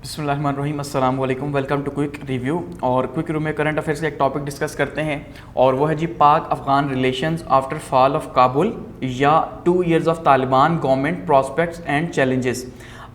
बिस्मिल्लाहिर्रहमानिर्रहीम, अस्सलाम वालेकुम। Welcome to quick review. और क्विक रिव्यू में करंट अफेयर्स का एक टॉपिक डिस्कस करते हैं और वो है जी पाक Afghan relations after fall of Kabul या 2 years of Taliban government prospects and challenges.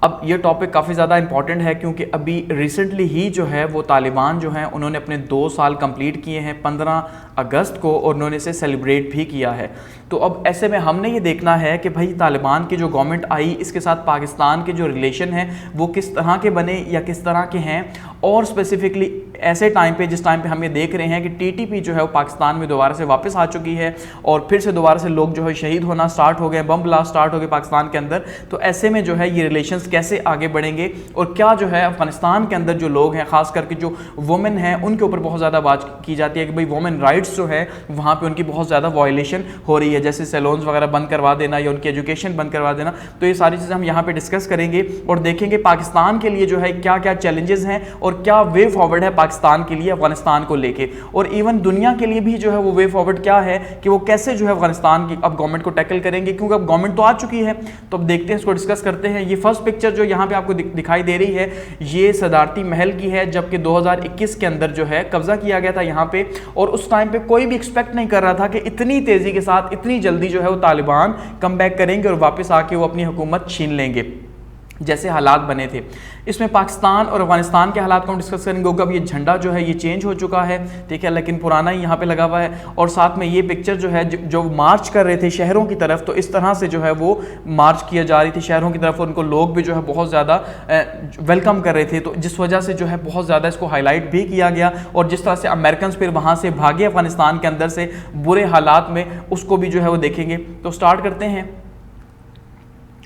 अब ये टॉपिक काफ़ी ज़्यादा इंपॉर्टेंट है क्योंकि अभी रिसेंटली ही जो है वो तालिबान जो हैं उन्होंने अपने 2 साल कंप्लीट किए हैं 15 अगस्त को और उन्होंने इसे सेलिब्रेट भी किया है। तो अब ऐसे में हमने ये देखना है कि भाई तालिबान की जो गवर्नमेंट आई इसके साथ पाकिस्तान के जो रिलेशन हैं वो किस तरह के बने या किस तरह के हैं, और स्पेसिफिकली ऐसे टाइम पे जिस टाइम पे हम ये देख रहे हैं कि टीटीपी जो है वो पाकिस्तान में दोबारा से वापस आ चुकी है और फिर से दोबारा से लोग जो है शहीद होना स्टार्ट हो गए, बम ब्लास्ट स्टार्ट हो गए पाकिस्तान के अंदर। तो ऐसे में जो है ये रिलेशंस कैसे आगे बढ़ेंगे और क्या जो है अफगानिस्तान के अंदर जो लोग हैं खास करके जो वुमेन हैं उनके ऊपर बहुत ज़्यादा बात की जाती है कि भाई वुमेन राइट्स जो है वहाँ पर उनकी बहुत ज़्यादा वायलेशन हो रही है, जैसे सैलून्स वगैरह बंद करवा देना या उनकी एजुकेशन बंद करवा देना। तो ये सारी चीज़ें हम यहाँ पर डिस्कस करेंगे और देखेंगे पाकिस्तान के लिए जो है क्या क्या चैलेंजेस हैं और क्या वे फॉरवर्ड है पाकिस्तान के लिए अफगानिस्तान को लेके, और इवन दुनिया के लिए भी जो है वो वे फॉरवर्ड क्या है कि वो कैसे जो है अफगानिस्तान की अब गवर्नमेंट को टैकल करेंगे, क्योंकि अब गवर्नमेंट तो आ चुकी है। तो अब देखते हैं, इसको डिस्कस करते हैं। ये फर्स्ट पिक्चर जो यहाँ पे आपको दिखाई दे रही है ये सदारती महल की है, जबकि 2021 के अंदर जो है कब्जा किया गया था यहाँ पे, और उस टाइम पे कोई भी एक्सपेक्ट नहीं कर रहा था कि इतनी तेजी के साथ इतनी जल्दी जो है वो तालिबान कम बैक करेंगे और वापस आके वो अपनी हुकूमत छीन लेंगे जैसे हालात बने थे। इसमें पाकिस्तान और अफगानिस्तान के हालात को हम डिस्कस करेंगे। होगा अब ये झंडा जो है ये चेंज हो चुका है, ठीक है, लेकिन पुराना ही यहाँ पे लगा हुआ है। और साथ में ये पिक्चर जो है जो मार्च कर रहे थे शहरों की तरफ, तो इस तरह से जो है वो मार्च किया जा रही थी शहरों की तरफ और उनको लोग भी जो है बहुत ज़्यादा वेलकम कर रहे थे। तो जिस वजह से जो है बहुत ज़्यादा इसको हाईलाइट भी किया गया, और जिस तरह से अमेरिकन फिर वहाँ से भागे अफगानिस्तान के अंदर से बुरे हालात में, उसको भी जो है वो देखेंगे। तो स्टार्ट करते हैं।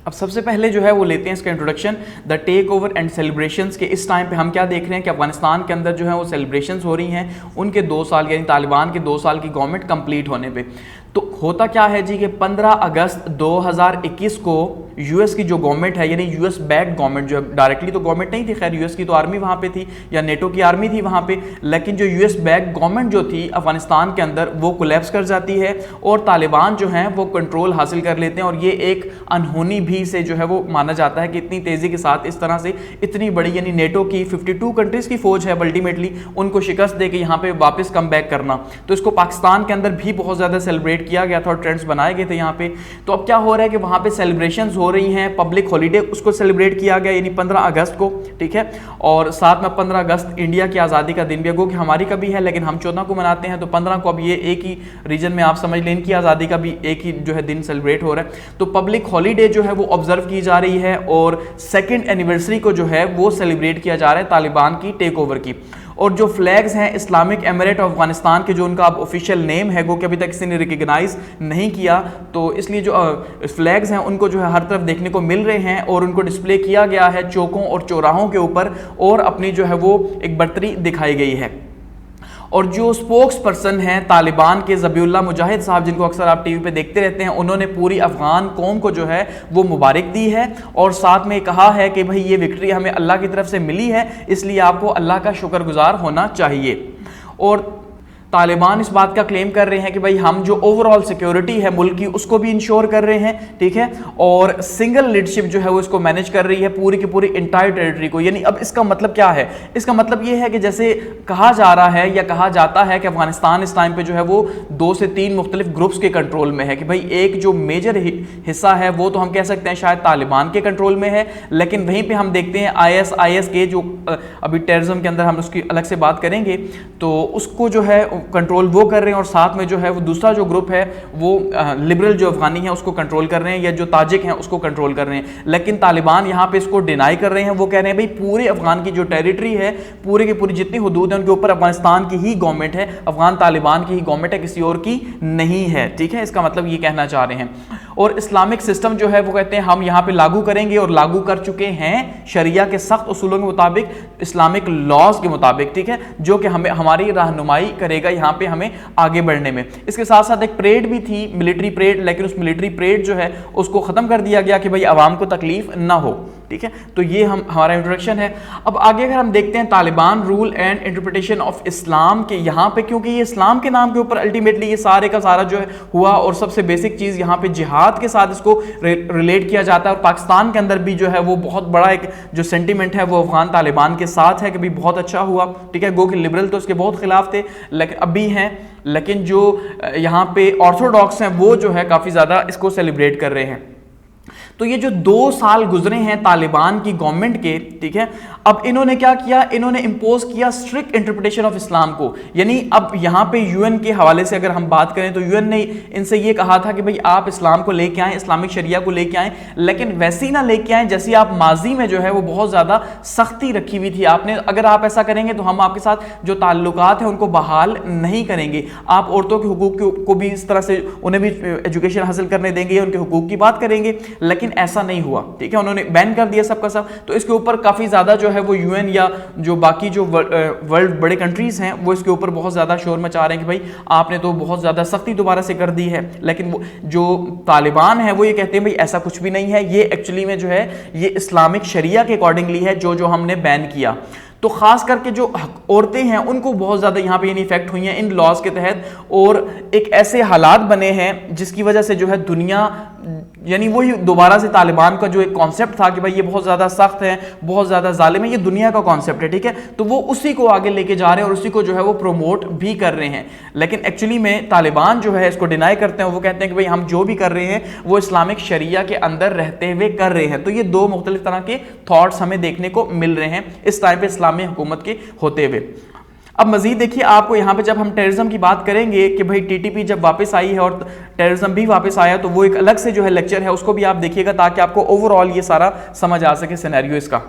अब सबसे पहले जो है वो लेते हैं इसका introduction, the take over and celebrations के। इस टाइम पे हम क्या देख रहे हैं कि अफगानिस्तान के अंदर जो है वो सेलिब्रेशंस हो रही हैं उनके 2 साल यानी तालिबान के 2 साल की गवर्नमेंट कंप्लीट होने पे। तो होता क्या है जी कि 15 अगस्त 2021 को यूएस की जो गवर्नमेंट है, यानी यूएस बैक्ड गवर्नमेंट, जो डायरेक्टली तो गवर्नमेंट नहीं थी, खैर यूएस की तो आर्मी वहाँ पे थी या नेटो की आर्मी थी वहाँ पे, लेकिन जो यूएस बैक्ड गवर्नमेंट जो थी अफगानिस्तान के अंदर वो कोलैप्स कर जाती है और तालिबान जो हैं वो कंट्रोल हासिल कर लेते हैं। और ये एक अनहोनी भी से जो है वो माना जाता है कि इतनी तेज़ी के साथ इस तरह से इतनी बड़ी यानी नेटो की 52 कंट्रीज़ की फौज है अल्टीमेटली उनको शिकस्त दे के यहाँ पे वापस कम बैक करना। तो इसको पाकिस्तान के अंदर भी बहुत ज़्यादा सेलिब्रेट किया गया था और ट्रेंड्स बनाए गए थे यहाँ पे। तो अब क्या हो रहा है कि वहाँ पे सेलिब्रेशंस हो रही हैं, पब्लिक हॉलीडे उसको सेलिब्रेट किया गया यानी 15 अगस्त को, ठीक है। और साथ में 15 अगस्त इंडिया की आज़ादी का दिन भी है, कि हमारी का भी है लेकिन हम 14 को मनाते हैं, तो 15 को अब ये एक ही रीजन में आप समझ लें इनकी आज़ादी का भी एक ही जो है दिन सेलिब्रेट हो रहा है। तो पब्लिक हॉलीडे जो है वो ऑब्जर्व की जा रही है और 2nd एनिवर्सरी को जो है वो सेलिब्रेट किया जा रहा है तालिबान की टेक ओवर की। और जो फ्लैग्स हैं इस्लामिक एमिरेट ऑफ अफगानिस्तान के, जो उनका अब ऑफिशियल नेम है वो कि अभी तक किसी ने रिकग्नाइज नहीं किया, तो इसलिए जो फ्लैग्स हैं उनको जो है हर तरफ देखने को मिल रहे हैं और उनको डिस्प्ले किया गया है चौकों और चौराहों के ऊपर, और अपनी जो है वो एक बर्तरी दिखाई गई है। और जो स्पोक्स पर्सन हैं तालिबान के ज़बीउल्लाह मुजाहिद साहब, जिनको अक्सर आप टीवी पे देखते रहते हैं, उन्होंने पूरी अफ़गान कौम को जो है वो मुबारक दी है और साथ में कहा है कि भाई ये विक्ट्री हमें अल्लाह की तरफ से मिली है, इसलिए आपको अल्लाह का शुक्रगुजार होना चाहिए। और तालिबान इस बात का क्लेम कर रहे हैं कि भाई हम जो ओवरऑल सिक्योरिटी है मुल्क की उसको भी इंश्योर कर रहे हैं, ठीक है, और सिंगल लीडरशिप जो है वो इसको मैनेज कर रही है पूरी की पूरी इंटायर टेरिटरी को। यानी अब इसका मतलब क्या है? इसका मतलब ये है कि जैसे कहा जा रहा है या कहा जाता है कि अफगानिस्तान इस टाइम पे जो है वो 2 से 3 मुख्तलिफ ग्रुप्स के कंट्रोल में है, कि भाई एक जो मेजर हिस्सा है वो तो हम कह सकते हैं शायद तालिबान के कंट्रोल में है, लेकिन वहीं पर हम देखते हैं IS के जो अभी टेररिज्म के अंदर हम उसकी अलग से बात करेंगे, तो उसको जो है कंट्रोल वो कर रहे हैं, और साथ में जो है वो दूसरा जो ग्रुप है वो लिबरल जो अफगानी है उसको कंट्रोल कर रहे हैं, या जो ताजिक हैं उसको कंट्रोल कर रहे हैं। लेकिन तालिबान यहाँ पे इसको डिनाई कर रहे हैं, वो कह रहे हैं भाई पूरे अफगान की जो टेरिटरी है, पूरे की पूरी जितनी हुदूद है उनके ऊपर अफगानिस्तान की ही गवर्नमेंट है, अफगान तालिबान की ही गवर्नमेंट है, किसी और की नहीं है, ठीक है। इसका मतलब ये कहना चाह रहे हैं। और इस्लामिक सिस्टम जो है वो कहते हैं हम यहाँ पे लागू करेंगे और लागू कर चुके हैं शरिया के सख्त उसूलों के मुताबिक, इस्लामिक लॉज के मुताबिक, ठीक है, जो कि हमें हमारी रहनुमाई करेगा यहाँ पे हमें आगे बढ़ने में। इसके साथ साथ एक परेड भी थी, मिलिट्री परेड, लेकिन उस मिलिट्री परेड जो है उसको खत्म कर दिया गया कि भाई आवाम को तकलीफ ना हो, ठीक है, तो ये हमारा इंट्रोडक्शन है। अब आगे अगर हम देखते हैं Taliban rule and interpretation of Islam के, यहाँ पे क्योंकि ये इस्लाम के नाम के ऊपर अल्टीमेटली ये सारे का सारा जो है हुआ, और सबसे बेसिक चीज़ यहाँ पे जिहाद के साथ इसको रिलेट किया जाता है। और पाकिस्तान के अंदर भी जो है वो बहुत बड़ा एक जो सेंटीमेंट है वो अफगान तालिबान के साथ है कि भाई बहुत अच्छा हुआ, ठीक है। गो कि लिबरल तो उसके बहुत खिलाफ थे, लेकिन अभी हैं, लेकिन जो यहाँ पे ऑर्थोडॉक्स हैं वो जो है काफ़ी ज़्यादा इसको सेलिब्रेट कर रहे हैं। तो ये जो 2 साल गुजरे हैं तालिबान की गवर्नमेंट के, ठीक है, अब इन्होंने क्या किया, इन्होंने इंपोज किया स्ट्रिक्ट इंटरप्रिटेशन ऑफ इस्लाम को। यानी अब यहाँ पे यूएन के हवाले से अगर हम बात करें तो यूएन ने इनसे ये कहा था कि भाई आप इस्लाम को लेके आएँ, इस्लामिक शरिया को लेके आएँ, लेकिन वैसे ही ना लेके आएँ जैसी आप माजी में जो है वो बहुत ज़्यादा सख्ती रखी हुई थी आपने। अगर आप ऐसा करेंगे तो हम आपके साथ जो ताल्लुकात हैं उनको बहाल नहीं करेंगे, आप औरतों के हुकूक को भी इस तरह से उन्हें भी एजुकेशन हासिल करने देंगे, उनके हुकूक की बात करेंगे, लेकिन ऐसा नहीं हुआ, ठीक है। उन्होंने बैन कर दिया सबका सब। तो इसके ऊपर काफी ज्यादा जो है वो यूएन या जो बाकी जो वर्ल्ड बड़े कंट्रीज हैं वो इसके ऊपर बहुत ज्यादा शोर मचा रहे हैं कि भाई आपने तो बहुत ज्यादा सख्ती दोबारा से कर दी है। लेकिन वो जो तालिबान है वो ये कहते हैं भाई ऐसा कुछ भी नहीं है, ये एक्चुअली में जो है ये इस्लामिक शरिया के अकॉर्डिंगली है जो हमने बैन किया। तो खास करके जो औरतें हैं उनको बहुत ज़्यादा यहाँ पे इफेक्ट हुई हैं इन लॉज के तहत, और एक ऐसे हालात बने हैं जिसकी वजह से जो है दुनिया, यानी वही दोबारा से तालिबान का जो एक कॉन्सेप्ट था कि भाई ये बहुत ज़्यादा सख्त है, बहुत ज़्यादा जालिम है, ये दुनिया का कॉन्सेप्ट है, ठीक है। तो वो उसी को आगे लेके जा रहे हैं और उसी को जो है वो प्रमोट भी कर रहे हैं। लेकिन एक्चुअली में तालिबान जो है इसको डिनाई करते हैं, वो कहते हैं कि भाई हम जो भी कर रहे हैं वो इस्लामिक शरिया के अंदर रहते हुए कर रहे हैं। तो ये 2 मुख्तलिफ तरह के थॉट्स हमें देखने को मिल रहे हैं इस टाइम पे इस्लामी हुकूमत के होते हुए। अब मजीद देखिए आपको यहाँ पे जब हम टेररिज्म की बात करेंगे कि भाई टीटीपी जब वापस आई है और टेररिज्म भी वापस आया, तो वो एक अलग से जो है लेक्चर है, उसको भी आप देखिएगा ताकि आपको ओवरऑल ये सारा समझ आ सके सिनेरियो इसका।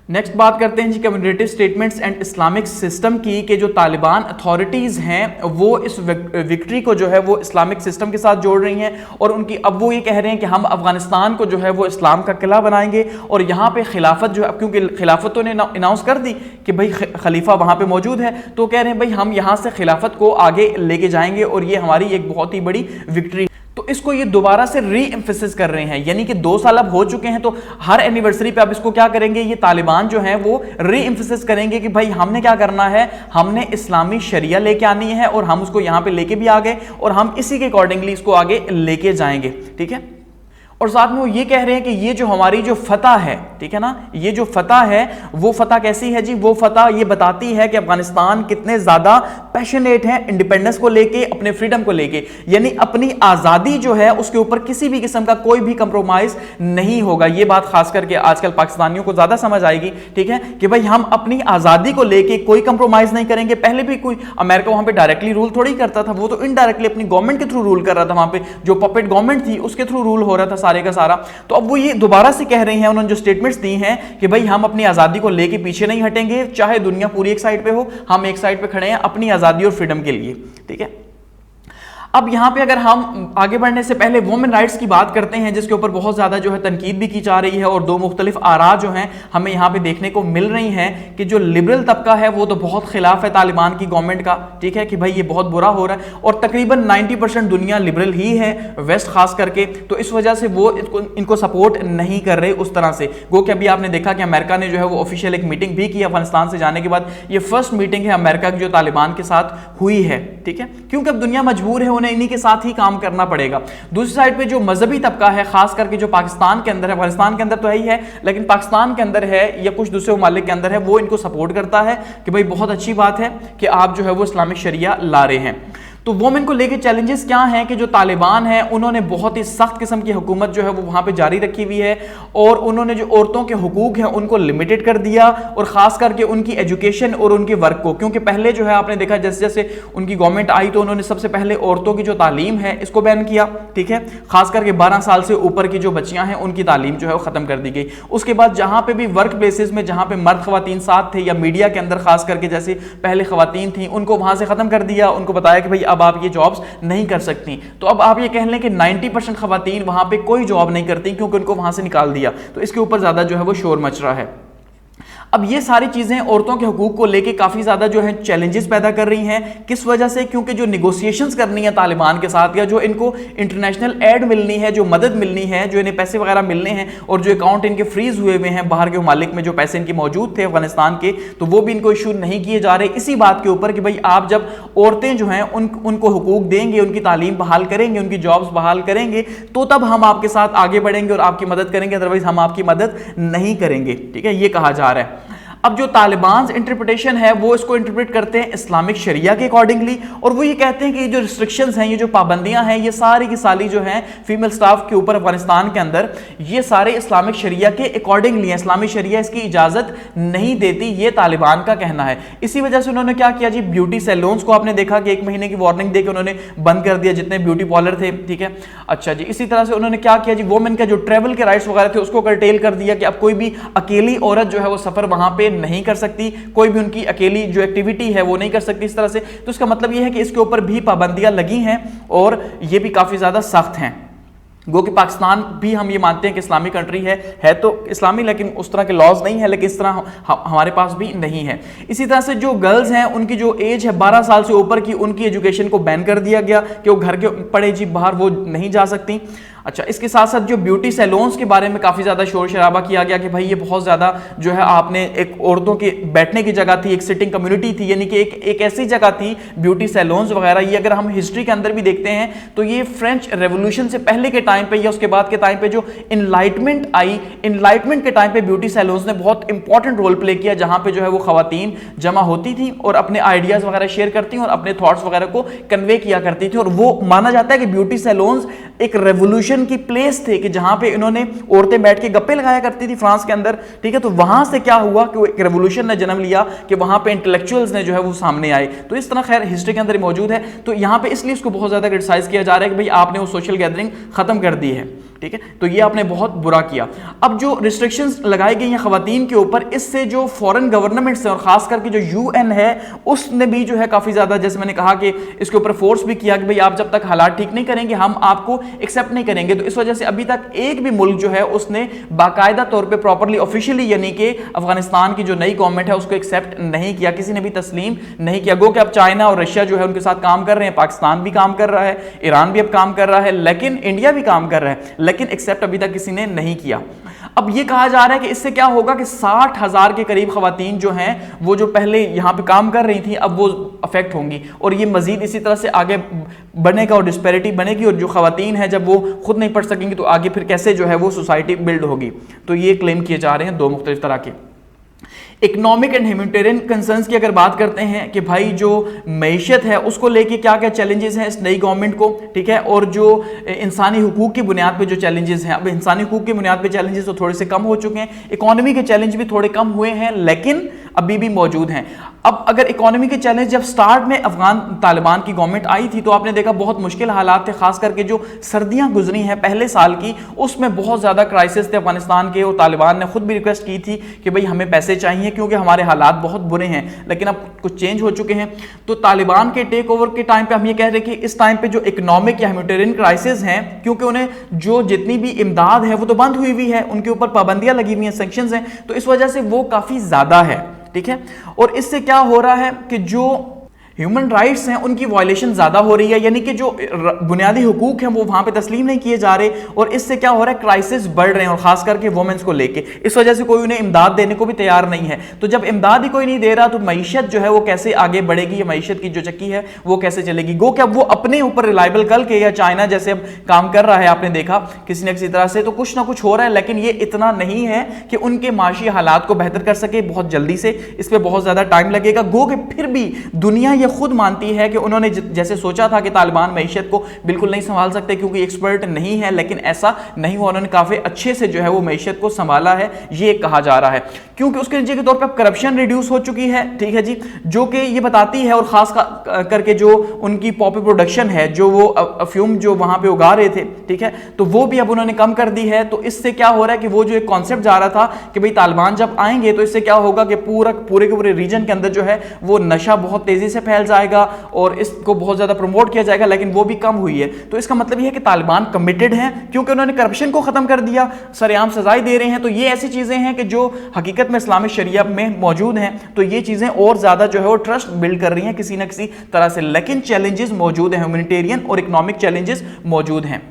नेक्स्ट बात करते हैं जी communicative statements and Islamic system की, कि जो तालिबान अथॉरिटीज़ हैं वो इस विक्ट्री को जो है वो इस्लामिक सिस्टम के साथ जोड़ रही हैं, और उनकी अब वो ये कह रहे हैं कि हम अफगानिस्तान को जो है वो इस्लाम का किला बनाएंगे, और यहाँ पे खिलाफत जो है, क्योंकि खिलाफत तो ने अनाउंस कर दी कि भाई खलीफा वहाँ पे मौजूद है, तो कह रहे हैं भाई हम यहाँ से खिलाफत को आगे लेके जाएंगे और ये हमारी एक बहुत ही बड़ी विक्ट्री। तो इसको ये दोबारा से री एम्फेसिस कर रहे हैं, यानी कि 2 साल अब हो चुके हैं, तो हर एनिवर्सरी पे अब इसको क्या करेंगे, ये तालिबान जो है वो री एम्फेसिस करेंगे कि भाई हमने क्या करना है, हमने इस्लामी शरिया लेके आनी है, और हम उसको यहाँ पे लेके भी आ गए और हम इसी के अकॉर्डिंगली इसको आगे लेके जाएंगे, ठीक है। और साथ में वो ये कह रहे हैं कि ये जो हमारी जो फतह है, ठीक है ना, ये जो फतह है वो फतह कैसी है जी, वो फतह ये बताती है कि अफगानिस्तान कितने ज़्यादा पैशनेट हैं इंडिपेंडेंस को लेके, अपने फ्रीडम को लेके, यानी अपनी आज़ादी जो है उसके ऊपर किसी भी किस्म का कोई भी कंप्रोमाइज़ नहीं होगा। ये बात खास करके आजकल पाकिस्तानियों को ज़्यादा समझ आएगी, ठीक है, कि भाई हम अपनी आज़ादी को लेके कोई कंप्रोमाइज़ नहीं करेंगे। पहले भी कोई अमेरिका वहाँ पर डायरेक्टली रूल थोड़ी करता था, वो तो इनडायरेक्टली अपनी गवर्नमेंट के थ्रू रूल कर रहा था, वहाँ पर जो पपेट गवर्नमेंट थी उसके थ्रू रूल हो रहा था सारे का सारा। तो अब वो ये दोबारा से कह रहे हैं, उन्होंने जो स्टेटमेंट्स दी हैं कि भाई हम अपनी आजादी को लेके पीछे नहीं हटेंगे, चाहे दुनिया पूरी एक साइड पे हो, हम एक साइड पे खड़े हैं अपनी आजादी और फ्रीडम के लिए, ठीक है। अब यहाँ पे अगर हम आगे बढ़ने से पहले वुमेन राइट्स की बात करते हैं, जिसके ऊपर बहुत ज़्यादा जो है तनकीद भी की जा रही है, और 2 मुख्तलिफ आरा जो हैं हमें यहाँ पे देखने को मिल रही हैं कि जो लिबरल तबका है वो तो बहुत खिलाफ है तालिबान की गवर्नमेंट का, ठीक है, कि भाई ये बहुत बुरा हो रहा है, और तकरीबन 90% दुनिया लिबरल ही है, वेस्ट खास करके, तो इस वजह से वो इनको सपोर्ट नहीं कर रहे उस तरह से। गो कि अभी आपने देखा कि अमेरिका ने जो है वो ऑफिशियल एक मीटिंग भी की अफगानिस्तान से जाने के बाद, ये फर्स्ट मीटिंग है अमेरिका की जो तालिबान के साथ हुई है, ठीक है, क्योंकि अब दुनिया मजबूर है, उन्हें इन्हीं के साथ ही काम करना पड़ेगा। दूसरी साइड पे जो मजहबी तबका है, खास करके जो पाकिस्तान के अंदर है, अफगानिस्तान के अंदर तो है ही है, लेकिन पाकिस्तान के अंदर है या कुछ दूसरे ममालिक के अंदर है, वो इनको सपोर्ट करता है कि भाई बहुत अच्छी बात है कि आप जो है वो इस्लामिक शरिया ला रहे हैं। तो वोमेन को लेके चैलेंजेस क्या हैं कि जो तालिबान है उन्होंने बहुत ही सख्त किस्म की हुकूमत जो है वो वहाँ पे जारी रखी हुई है, और उन्होंने जो औरतों के हुकूक हैं उनको लिमिटेड कर दिया, और ख़ास करके उनकी एजुकेशन और उनके वर्क को, क्योंकि पहले जो है आपने देखा जैसे जैसे उनकी गवर्नमेंट आई तो उन्होंने सबसे पहले औरतों की जो तालीम है इसको बैन किया, ठीक है, खास करके 12 साल से ऊपर की जो बच्चियाँ हैं उनकी तालीम जो है वो ख़त्म कर दी गई। उसके बाद जहाँ पर भी वर्क प्लेसेस में जहाँ पर मर्द ख़वातीन साथ थे, या मीडिया के अंदर खास करके जैसे पहले ख़वातीन थी, उनको वहाँ से ख़त्म कर दिया, उनको बताया कि भाई अब आप ये जॉब्स नहीं कर सकती। तो अब आप ये कह लें कि 90% खवातीन वहां पे कोई जॉब नहीं करती क्योंकि उनको वहां से निकाल दिया। तो इसके ऊपर ज्यादा जो है वो शोर मच रहा है। अब ये सारी चीजें औरतों के हुकूक को लेके काफी ज्यादा जो है चैलेंजेस पैदा कर रही हैं। किस वजह से? क्योंकि जो निगोशिएशंस करनी है तालिबान के साथ, या जो इनको इंटरनेशनल एड मिलनी है, जो मदद मिलनी है, जो इन्हें पैसे वगैरह मिलने हैं, और जो अकाउंट इनके फ्रीज हुए हुए हैं बाहर के ममालिक में, जो पैसे इनके मौजूद थे अफगानिस्तान के, तो वो भी इनको इशू नहीं किए जा रहे इसी बात के ऊपर कि भाई आप जब औरतें जो हैं उनको हुकूक देंगे, उनकी तालीम बहाल करेंगे, उनकी जॉब्स बहाल करेंगे, तो तब हम आपके साथ आगे बढ़ेंगे और आपकी मदद करेंगे, अदरवाइज हम आपकी मदद नहीं करेंगे। ठीक है, ये कहा जा रहा है। अब जो तालिबान इंटरप्रिटेशन है वो इसको इंटरप्रेट करते हैं इस्लामिक शरिया के अकॉर्डिंगली, और वो ये कहते हैं कि ये जो रिस्ट्रिक्शंस हैं, ये जो पाबंदियां हैं, ये सारी की सारी जो हैं फीमेल स्टाफ के ऊपर अफगानिस्तान के अंदर, ये सारे इस्लामिक शरिया के अकॉर्डिंगली हैं। इस्लामिक शरिया इसकी इजाजत नहीं देती, ये तालिबान का कहना है। इसी वजह से उन्होंने क्या किया जी, ब्यूटी सैलून्स को आपने देखा कि 1 महीने की वार्निंग देकर उन्होंने बंद कर दिया, जितने ब्यूटी पार्लर थे। ठीक है, अच्छा जी। इसी तरह से उन्होंने क्या किया जी, वोमेन का जो ट्रेवल के राइट्स वगैरह थे उसको कर्टेल कर दिया कि अब कोई भी अकेली औरत जो है वो सफर वहां पे नहीं कर सकती, कोई भी उनकी अकेली जो एक्टिविटी है वो नहीं कर सकती इस तरह से। तो इसका मतलब ये है कि इसके ऊपर भी पाबंदियां लगी हैं और ये भी काफी ज्यादा सख्त हैं। गो कि पाकिस्तान भी हम ये मानते हैं कि इस्लामी कंट्री है तो इस्लामी, लेकिन उस तरह के लॉज नहीं है, लेकिन इस तरह हमारे पास भी नहीं है। इसी तरह से जो गर्ल्स हैं उनकी जो एज है 12 साल से ऊपर की, उनकी एजुकेशन को बैन कर दिया गया कि वो घर के पड़े जी, बाहर वो नहीं जा सकती। अच्छा, इसके साथ साथ जो ब्यूटी सैलून्स के बारे में काफ़ी ज़्यादा शोर शराबा किया गया कि भाई ये बहुत ज़्यादा जो है, आपने एक औरतों की बैठने की जगह थी, एक सिटिंग कम्युनिटी थी, यानी कि एक ऐसी जगह थी ब्यूटी सैलून्स वगैरह। ये अगर हम हिस्ट्री के अंदर भी देखते हैं तो ये फ्रेंच रेवोल्यूशन से पहले के टाइम पे या उसके बाद के टाइम पे जो इनलाइटमेंट आई, इनलाइटमेंट के टाइम पे ब्यूटी सैलून्स ने बहुत इंपॉर्टेंट रोल प्ले किया, जहाँ पे जो है वो खवातीन जमा होती थी और अपने आइडियाज़ वगैरह शेयर करती और अपने थॉट्स वगैरह को कन्वे किया करती थी। और वो माना जाता है कि ब्यूटी सैलून्स एक रेवोल्यूशन की प्लेस थे कि जहां पे इन्होंने औरतें बैठ के गप्पे लगाया करती थी फ्रांस के अंदर। ठीक है, तो वहां से क्या हुआ कि एक रेवोल्यूशन ने जन्म लिया कि वहां पे इंटेलेक्चुअल्स ने जो है वो सामने आए। तो इस तरह खैर हिस्ट्री के अंदर मौजूद है। तो यहां पे इसलिए इसको बहुत ज्यादा क्रिटिसाइज किया जा रहा है कि भाई आपने वो सोशल गैदरिंग खत्म कर दी है। ठीक है, तो ये आपने बहुत बुरा किया। अब जो रिस्ट्रिक्शंस लगाई गई हैं खवातीन के ऊपर, इससे जो फॉरेन गवर्नमेंट्स हैं और खास करके जो यूएन है उसने भी जो है काफी ज्यादा, जैसे मैंने कहा कि इसके ऊपर फोर्स भी किया कि भाई आप जब तक हालात ठीक नहीं करेंगे हम आपको एक्सेप्ट नहीं करेंगे। तो इस वजह से अभी तक एक भी मुल्क जो है उसने बाकायदा तौर पर प्रॉपरली ऑफिशियली यानी कि अफगानिस्तान की जो नई गवर्नमेंट है उसको एक्सेप्ट नहीं किया, किसी ने भी तस्लीम नहीं किया। गो कि अब चाइना और रशिया जो है उनके साथ काम कर रहे हैं, पाकिस्तान भी काम कर रहा है, ईरान भी अब काम कर रहा है, लेकिन इंडिया भी काम कर रहा है, लेकिन एक्सेप्ट अभी तक किसी ने नहीं किया। अब ये कहा जा रहा है कि इससे क्या होगा कि 60,000 के करीब खवातीन जो हैं वो जो पहले यहां पे काम कर रही थी अब वो अफेक्ट होंगी और ये मजीद इसी तरह से आगे बढ़ेगा और डिस्पैरिटी बनेगी और जो खवातीन है जब वो खुद नहीं पढ़ सकेंगी तो आगे फिर कैसे जो है वो सोसाइटी बिल्ड होगी। तो ये क्लेम किए जा रहे हैं दो मुख्तलिफ तरह के। इकोनॉमिक एंड ह्यूमैनिटेरियन कंसर्न्स की अगर बात करते हैं कि भाई जो मईशत है उसको लेके क्या क्या चैलेंजेस हैं इस नई गवर्नमेंट को, ठीक है, और जो इंसानी हुकूक की बुनियाद पे जो चैलेंजेस हैं, अब इंसानी हुकूक की बुनियाद पे चैलेंजेस तो थोड़े से कम हो चुके हैं, इकोनॉमी के चैलेंज भी थोड़े कम हुए हैं लेकिन अभी भी मौजूद हैं। अब अगर इकोनॉमी के चैलेंज जब स्टार्ट में अफगान तालिबान की गवर्नमेंट आई थी तो आपने देखा बहुत मुश्किल हालात थे, खास करके जो सर्दियां गुजरी हैं पहले साल की उसमें बहुत ज़्यादा क्राइसिस थे अफगानिस्तान के और तालिबान ने खुद भी रिक्वेस्ट की थी कि भाई हमें पैसे चाहिए क्योंकि हमारे हालात बहुत बुरे हैं, लेकिन अब कुछ चेंज हो चुके हैं। तो तालिबान के टेक ओवर के टाइम पे हम ये कह रहे हैं कि इस टाइम पे जो इकोनॉमिक या ह्यूमैनिटेरियन क्राइसिस हैं क्योंकि उन्हें जो जितनी भी इमदाद है वो तो बंद हुई हुई है, उनके ऊपर पाबंदियां लगी हुई हैं, सैंक्शंस हैं, तो इस वजह से वो काफ़ी ज़्यादा है। ठीक है, और इससे क्या हो रहा है कि जो ह्यूमन राइट्स हैं उनकी वायलेशन ज़्यादा हो रही है, यानी कि जो बुनियादी हुकूक हैं वो वहाँ पे तस्लीम नहीं किए जा रहे और इससे क्या हो रहा है क्राइसिस बढ़ रहे हैं और ख़ास करके वुमेन्स को लेके। इस वजह से कोई उन्हें इमदाद देने को भी तैयार नहीं है। तो जब इमदाद ही कोई नहीं दे रहा तो मईशत जो है वो कैसे आगे बढ़ेगी, या मईशत की जो चक्की है वो कैसे चलेगी। गो कि अब वो अपने ऊपर रिलायबल कल के या चाइना जैसे अब काम कर रहा है, आपने देखा किसी न किसी तरह से तो कुछ ना कुछ हो रहा है, लेकिन ये इतना नहीं है कि उनके माशी हालात को बेहतर कर सके बहुत जल्दी से, इस पर बहुत ज़्यादा टाइम लगेगा। गो कि फिर भी दुनिया ये खुद मानती है कि उन्होंने जैसे सोचा था कि तालिबान मईशत को बिल्कुल नहीं संभाल सकते क्योंकि एक्सपर्ट नहीं है, लेकिन ऐसा नहीं हुआ, उन्होंने काफ़ी अच्छे से जो है वो मईशत को संभाला है, ये कहा जा रहा है। क्योंकि उसके नतीजे के तौर पर करप्शन रिड्यूस हो चुकी है, ठीक है जी, जो कि ये बताती है, और खास करके जो उनकी पॉपी प्रोडक्शन है, जो वो अफ्यूम जो वहाँ पे उगा रहे थे, ठीक है, तो वो भी अब उन्होंने कम कर दी है। तो इससे क्या हो रहा है कि वो जो एक कॉन्सेप्ट जा रहा था कि भाई तालिबान जब आएंगे तो इससे क्या होगा कि पूरे के पूरे रीजन के अंदर जो है वो नशा बहुत तेजी से फैल फैल जाएगा और इसको बहुत ज़्यादा प्रमोट किया जाएगा, लेकिन वो भी कम हुई है। तो इसका मतलब ये है कि तालिबान कमिटेड हैं, क्योंकि उन्होंने करप्शन को ख़त्म कर दिया, सरेआम सजाएं दे रहे हैं। तो ये ऐसी चीज़ें हैं कि जो हकीकत में इस्लामिक शरिया में मौजूद हैं, तो ये चीज़ें और ज़्यादा जो है वो ट्रस्ट बिल्ड कर रही हैं किसी न किसी तरह से। लेकिन चैलेंजेस मौजूद हैं, ह्यूमैनिटेरियन और इकोनॉमिक चैलेंजेस मौजूद हैं।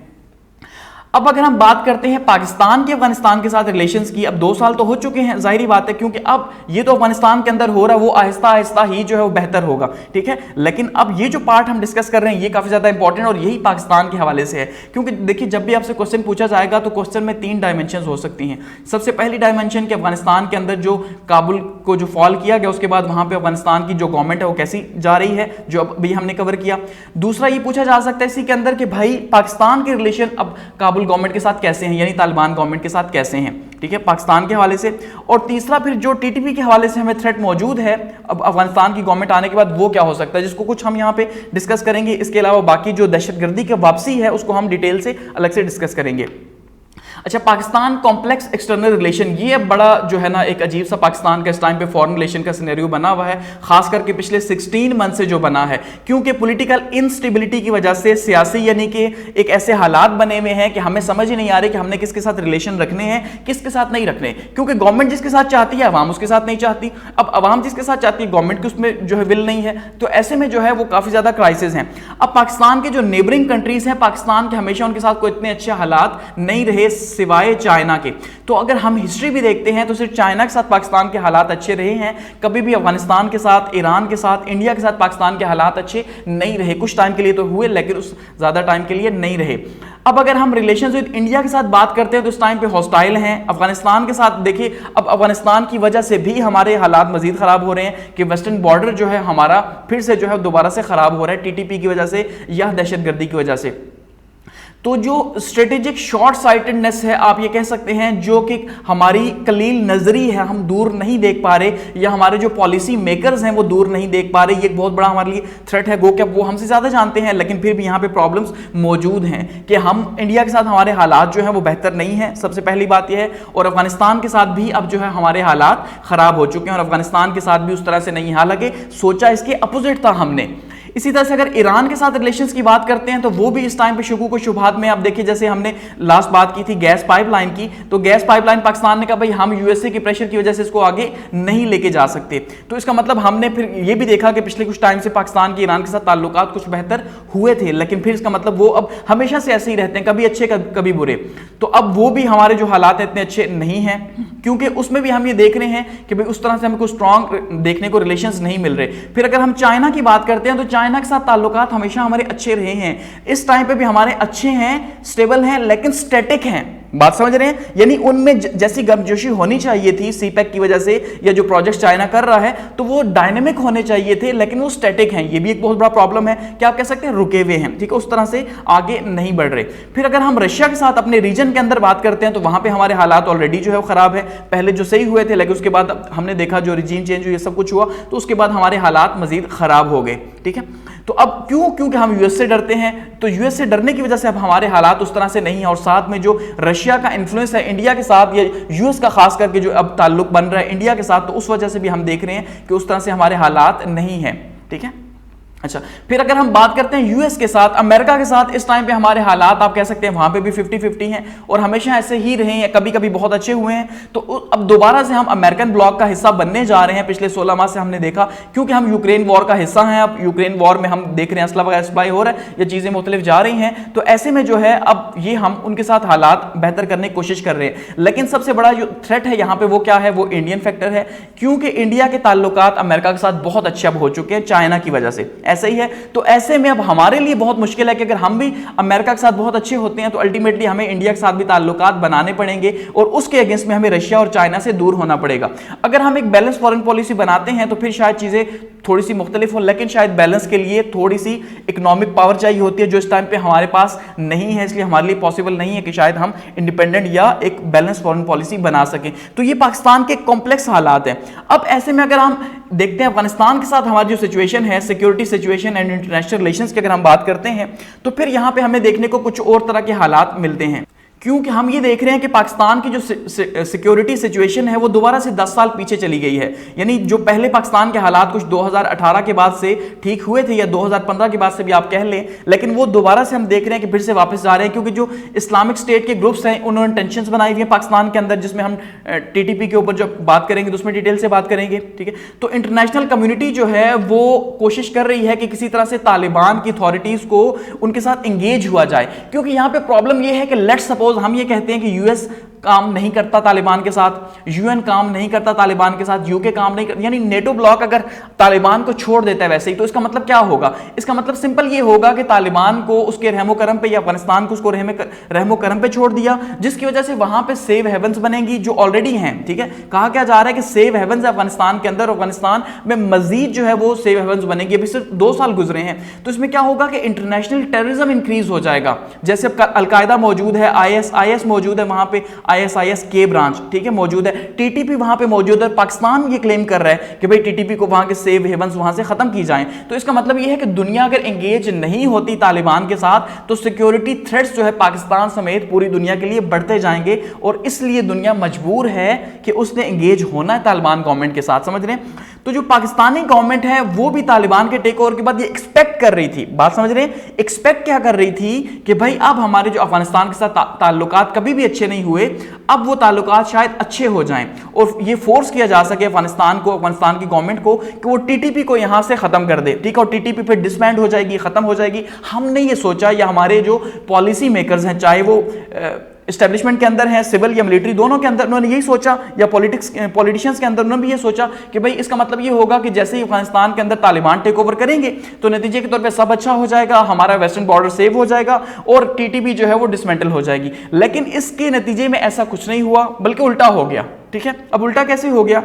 अब अगर हम बात करते हैं पाकिस्तान के अफगानिस्तान के साथ रिलेशंस की, अब 2 साल तो हो चुके हैं, जाहिर बात है, क्योंकि अब ये तो अफगानिस्तान के अंदर हो रहा है, वो आहिस्ता आहिस्ता ही जो है वो बेहतर होगा, ठीक है। लेकिन अब ये जो पार्ट हम डिस्कस कर रहे हैं ये काफी ज्यादा इंपॉर्टेंट और यही पाकिस्तान के हवाले से है, क्योंकि देखिए जब भी आपसे क्वेश्चन पूछा जाएगा तो क्वेश्चन में 3 डायमेंशन हो सकती हैं। सबसे पहली डायमेंशन कि अफगानिस्तान के अंदर जो काबुल को जो फॉल किया गया, उसके बाद वहां पर अफगानिस्तान की जो गवर्नमेंट है वो कैसी जा रही है, जो अभी हमने कवर किया। दूसरा ये पूछा जा सकता है इसी के अंदर कि भाई पाकिस्तान के रिलेशन अब काबुल गवर्नमेंट के साथ कैसे हैं, यानी तालिबान गवर्नमेंट के साथ कैसे हैं, ठीक है, पाकिस्तान के हवाले से। और तीसरा फिर जो टीटीपी के हवाले से हमें थ्रेट मौजूद है अब अफगानिस्तान की गवर्नमेंट आने के बाद, वो क्या हो सकता है, जिसको कुछ हम यहाँ पे डिस्कस करेंगे। इसके अलावा बाकी जो दहशतगर्दी की वापसी है उसको हम डिटेल से अलग से डिस्कस करेंगे। अच्छा, पाकिस्तान कॉम्प्लेक्स एक्सटर्नल रिलेशन, ये बड़ा जो है ना एक अजीब सा पाकिस्तान का इस टाइम पे फॉरेन रिलेशन का सिनेरियो बना हुआ है, खास करके पिछले 16 मंथ से जो बना है, क्योंकि पॉलिटिकल इंस्टेबिलिटी की वजह से सियासी यानी कि एक ऐसे हालात बने हुए हैं कि हमें समझ ही नहीं आ रही कि हमने किसके साथ रिलेशन रखने हैं, किसके साथ नहीं रखने, क्योंकि गवर्नमेंट जिसके साथ चाहती है अवाम उसके साथ नहीं चाहती। अब अवाम जिसके साथ चाहती है गवर्नमेंट की उसमें जो है विल नहीं है, तो ऐसे में जो है वो काफी ज्यादा क्राइसिस हैं। अब पाकिस्तान के जो नेबरिंग कंट्रीज हैं, पाकिस्तान के हमेशा उनके साथ कोई इतने अच्छे हालात नहीं रहे सिवाय चाइना के। तो अगर हम हिस्ट्री भी देखते हैं तो सिर्फ चाइना के साथ पाकिस्तान के हालात अच्छे रहे हैं, कभी भी अफगानिस्तान के साथ, ईरान के साथ, इंडिया के साथ पाकिस्तान के हालात अच्छे नहीं रहे। कुछ टाइम के लिए तो हुए, लेकिन उस ज्यादा टाइम के लिए नहीं रहे। अब अगर हम रिलेशंस विद इंडिया के साथ बात करते हैं तो इस टाइम पे हॉस्टाइल हैं। अफगानिस्तान के साथ देखिए, अब अफगानिस्तान की वजह से भी हमारे हालात मजीद खराब हो रहे हैं कि वेस्टर्न बॉर्डर जो है हमारा फिर से जो है दोबारा से खराब हो रहा है, टीटीपी की वजह से या दहशतगर्दी की वजह से। तो जो स्ट्रेटेजिक शॉर्ट साइटेडनेस है, आप ये कह सकते हैं, जो कि हमारी कलील नजरी है, हम दूर नहीं देख पा रहे, या हमारे जो पॉलिसी मेकर्स हैं वो दूर नहीं देख पा रहे, ये एक बहुत बड़ा हमारे लिए थ्रेट है। गो क्या वो हमसे ज्यादा जानते हैं, लेकिन फिर भी यहाँ पे प्रॉब्लम्स मौजूद हैं कि हम इंडिया के साथ हमारे हालात जो है वो बेहतर नहीं है, सबसे पहली बात यह है। और अफगानिस्तान के साथ भी अब जो है हमारे हालात खराब हो चुके हैं, और अफगानिस्तान के साथ भी उस तरह से नहीं, हालांकि सोचा इसके अपोजिट था हमने। इसी तरह से अगर ईरान के साथ रिलेशंस की बात करते हैं तो वो भी इस टाइम पे शुकूक व शुबहात में, आप देखिए जैसे हमने लास्ट बात की थी गैस पाइपलाइन की, तो गैस पाइपलाइन पाकिस्तान ने कहा भाई हम यूएसए के प्रेशर की वजह से इसको आगे नहीं लेके जा सकते। तो इसका मतलब हमने फिर ये भी देखा कि पिछले कुछ टाइम से पाकिस्तान के ईरान के साथ ताल्लुकात कुछ बेहतर हुए थे, लेकिन फिर इसका मतलब वो अब हमेशा से ऐसे ही रहते हैं, कभी अच्छे कभी बुरे। तो अब वो भी हमारे जो हालात हैं इतने अच्छे नहीं हैं, क्योंकि उसमें भी हम ये देख रहे हैं कि भाई उस तरह से हमें कुछ स्ट्रॉन्ग देखने को रिलेशंस नहीं मिल रहे। फिर अगर हम चाइना की बात करते हैं तो चाइना के साथ ताल्लुकात हमेशा हमारे अच्छे रहे हैं, इस टाइम पे भी हमारे अच्छे हैं, स्टेबल हैं, लेकिन स्टैटिक हैं। बात समझ रहे हैं, यानी उनमें जैसी गर्मजोशी होनी चाहिए थी सीपैक की वजह से, या जो प्रोजेक्ट चाइना कर रहा है तो वो डायनेमिक होने चाहिए थे, लेकिन वो स्टैटिक हैं। ये भी एक बहुत बड़ा प्रॉब्लम है कि आप कह सकते हैं रुके हुए हैं, ठीक है, उस तरह से आगे नहीं बढ़ रहे। फिर अगर हम रशिया के साथ अपने रीजन के अंदर बात करते हैं तो वहां पे हमारे हालात ऑलरेडी जो है वो खराब है, पहले जो सही हुए थे, लेकिन उसके बाद हमने देखा जो रिजीम चेंज हुई, ये सब कुछ हुआ, तो उसके बाद हमारे हालात मजीद खराब हो गए, ठीक है। तो अब क्योंकि हम यूएस से डरते हैं, तो यूएस से डरने की वजह से अब हमारे हालात उस तरह से नहीं है, और साथ में जो रशिया का इन्फ्लुएंस है इंडिया के साथ, या यूएस का खास करके जो अब ताल्लुक बन रहा है इंडिया के साथ, तो उस वजह से भी हम देख रहे हैं कि उस तरह से हमारे हालात नहीं है, ठीक है। अच्छा, फिर अगर हम बात करते हैं यूएस के साथ, अमेरिका के साथ, इस टाइम पे हमारे हालात आप कह सकते हैं वहां पे भी 50-50 हैं, और हमेशा ऐसे ही रहे हैं, कभी कभी बहुत अच्छे हुए हैं। तो अब दोबारा से हम अमेरिकन ब्लॉक का हिस्सा बनने जा रहे हैं, पिछले 16 माह से हमने देखा, क्योंकि हम यूक्रेन वॉर का हिस्सा हैं। अब यूक्रेन वॉर में हम देख रहे हैं असला वगैरह सप्लाई हो रहा है, ये चीजें मुख्तलिफ जा रही हैं, तो ऐसे में जो है अब ये हम उनके साथ हालात बेहतर करने की कोशिश कर रहे हैं। लेकिन सबसे बड़ा जो थ्रेट है यहाँ पे वो क्या है, वो इंडियन फैक्टर है, क्योंकि इंडिया के ताल्लुकात अमेरिका के साथ बहुत अच्छे अब हो चुके हैं चाइना की वजह से, ऐसे ही है। तो ऐसे में अब हमारे लिए बहुत मुश्किल है कि अगर हम भी अमेरिका के साथ बहुत अच्छे होते हैं तो अल्टीमेटली हमें इंडिया के साथ भी ताल्लुकात बनाने पड़ेंगे, और उसके अगेंस्ट में हमें रशिया और चाइना से दूर होना पड़ेगा। अगर हम एक बैलेंस फॉरेन पॉलिसी बनाते हैं तो फिर शायद चीजें थोड़ी सी मुख्तलिफ हो, लेकिन शायद बैलेंस के लिए थोड़ी सी इकोनॉमिक पावर चाहिए होती है, जो इस टाइम पे हमारे पास नहीं है, इसलिए हमारे लिए पॉसिबल नहीं है कि शायद हम इंडिपेंडेंट या एक बैलेंस फॉरेन पॉलिसी बना सकें। तो ये पाकिस्तान के कॉम्प्लेक्स हालात हैं। अब ऐसे में अगर हम देखते हैं अफगानिस्तान के साथ हमारी जो सिचुएशन है, security situation and international relations की अगर हम बात करते हैं, तो फिर यहां पे हमें देखने को कुछ और तरह के हालात मिलते हैं, क्योंकि हम ये देख रहे हैं कि पाकिस्तान की जो सिक्योरिटी सिचुएशन है वो दोबारा से 10 साल पीछे चली गई है। यानी जो पहले पाकिस्तान के हालात कुछ 2018 के बाद से ठीक हुए थे या 2015 के बाद से भी आप कह लें, लेकिन वो दोबारा से हम देख रहे हैं कि फिर से वापस जा रहे हैं, क्योंकि जो इस्लामिक स्टेट के ग्रुप्स हैं उन्होंने टेंशंस बनाई हुई है पाकिस्तान के अंदर, जिसमें हम टीटीपी के ऊपर जब बात करेंगे तो उसमें डिटेल से बात करेंगे। ठीक है, तो इंटरनेशनल कम्युनिटी जो है वो कोशिश कर रही है कि किसी तरह से तालिबान की अथॉरिटीज को उनके साथ इंगेज हुआ जाए, क्योंकि यहां पे प्रॉब्लम ये है कि लेट्स सपोज हम ये कहते हैं कि यूएस काम नहीं करता तालिबान के साथ, यूएन काम नहीं करता तालिबान के साथ, यूके काम नहीं करता, यानी नेटो ब्लॉक अगर तालिबान को छोड़ देता है वैसे ही, तो इसका मतलब क्या होगा? इसका मतलब सिंपल ये होगा कि तालिबान को उसके रहमो करम पे या अफगानिस्तान को उसको रहमो करम पे छोड़ दिया, जिसकी वजह से वहां पे सेव हेवंस बनेंगी जो ऑलरेडी हैं। ठीक है, कहा क्या जा रहा है कि सेव हेवंस अफगानिस्तान के अंदर, अफगानिस्तान में मजीद जो है वो सेव हेवंस बनेंगी। अभी सिर्फ 2 साल गुजरे हैं, तो इसमें क्या होगा कि इंटरनेशनल टेररिज्म इंक्रीज हो जाएगा। जैसे अलकायदा मौजूद है, आईएस मौजूद है, वहां पे आईएसआईएस के ब्रांच, ठीक है, मौजूद है, टीटीपी वहां पे मौजूद है। पाकिस्तान ये क्लेम कर रहा है कि भाई टीटीपी को वहां के सेव हेवंस वहां से खत्म की जाएं। तो इसका मतलब ये है कि दुनिया अगर एंगेज नहीं होती तालिबान के साथ तो सिक्योरिटी थ्रेट्स जो है पाकिस्तान समेत पूरी दुनिया के लिए बढ़ते जाएंगे, और इसलिए दुनिया मजबूर है कि उसने एंगेज होना है तालिबान गवर्नमेंट के साथ। समझ रहे हैं? तो जो पाकिस्तानी गवर्नमेंट है वो भी तालिबान के टेक ओवर के बाद ये एक्सपेक्ट कर रही थी, बात समझ रहे हैं, एक्सपेक्ट क्या कर रही थी कि भाई अब हमारे जो अफगानिस्तान के साथ ताल्लुकात कभी भी अच्छे नहीं हुए, अब वो ताल्लुकात शायद अच्छे हो जाएं, और ये फोर्स किया जा सके अफगानिस्तान को, अफगानिस्तान की गवर्नमेंट को, कि वो टीटीपी को यहां से खत्म कर दे। ठीक है, और टीटीपी फिर डिसबैंड हो जाएगी, खत्म हो जाएगी। हमने ये सोचा, या हमारे जो पॉलिसी मेकर्स हैं, चाहे वो एस्टेब्लिशमेंट के अंदर है, सिविल या मिलिट्री, दोनों के अंदर उन्होंने यही सोचा, या पॉलिटिशियंस के अंदर उन्होंने भी ये सोचा कि भाई इसका मतलब ये होगा कि जैसे ही अफगानिस्तान के अंदर तालिबान टेक ओवर करेंगे तो नतीजे के तौर पे सब अच्छा हो जाएगा, हमारा वेस्टर्न बॉर्डर सेव हो जाएगा और टीटीपी जो है वो डिसमेंटल हो जाएगी। लेकिन इसके नतीजे में ऐसा कुछ नहीं हुआ, बल्कि उल्टा हो गया। ठीक है, अब उल्टा कैसे हो गया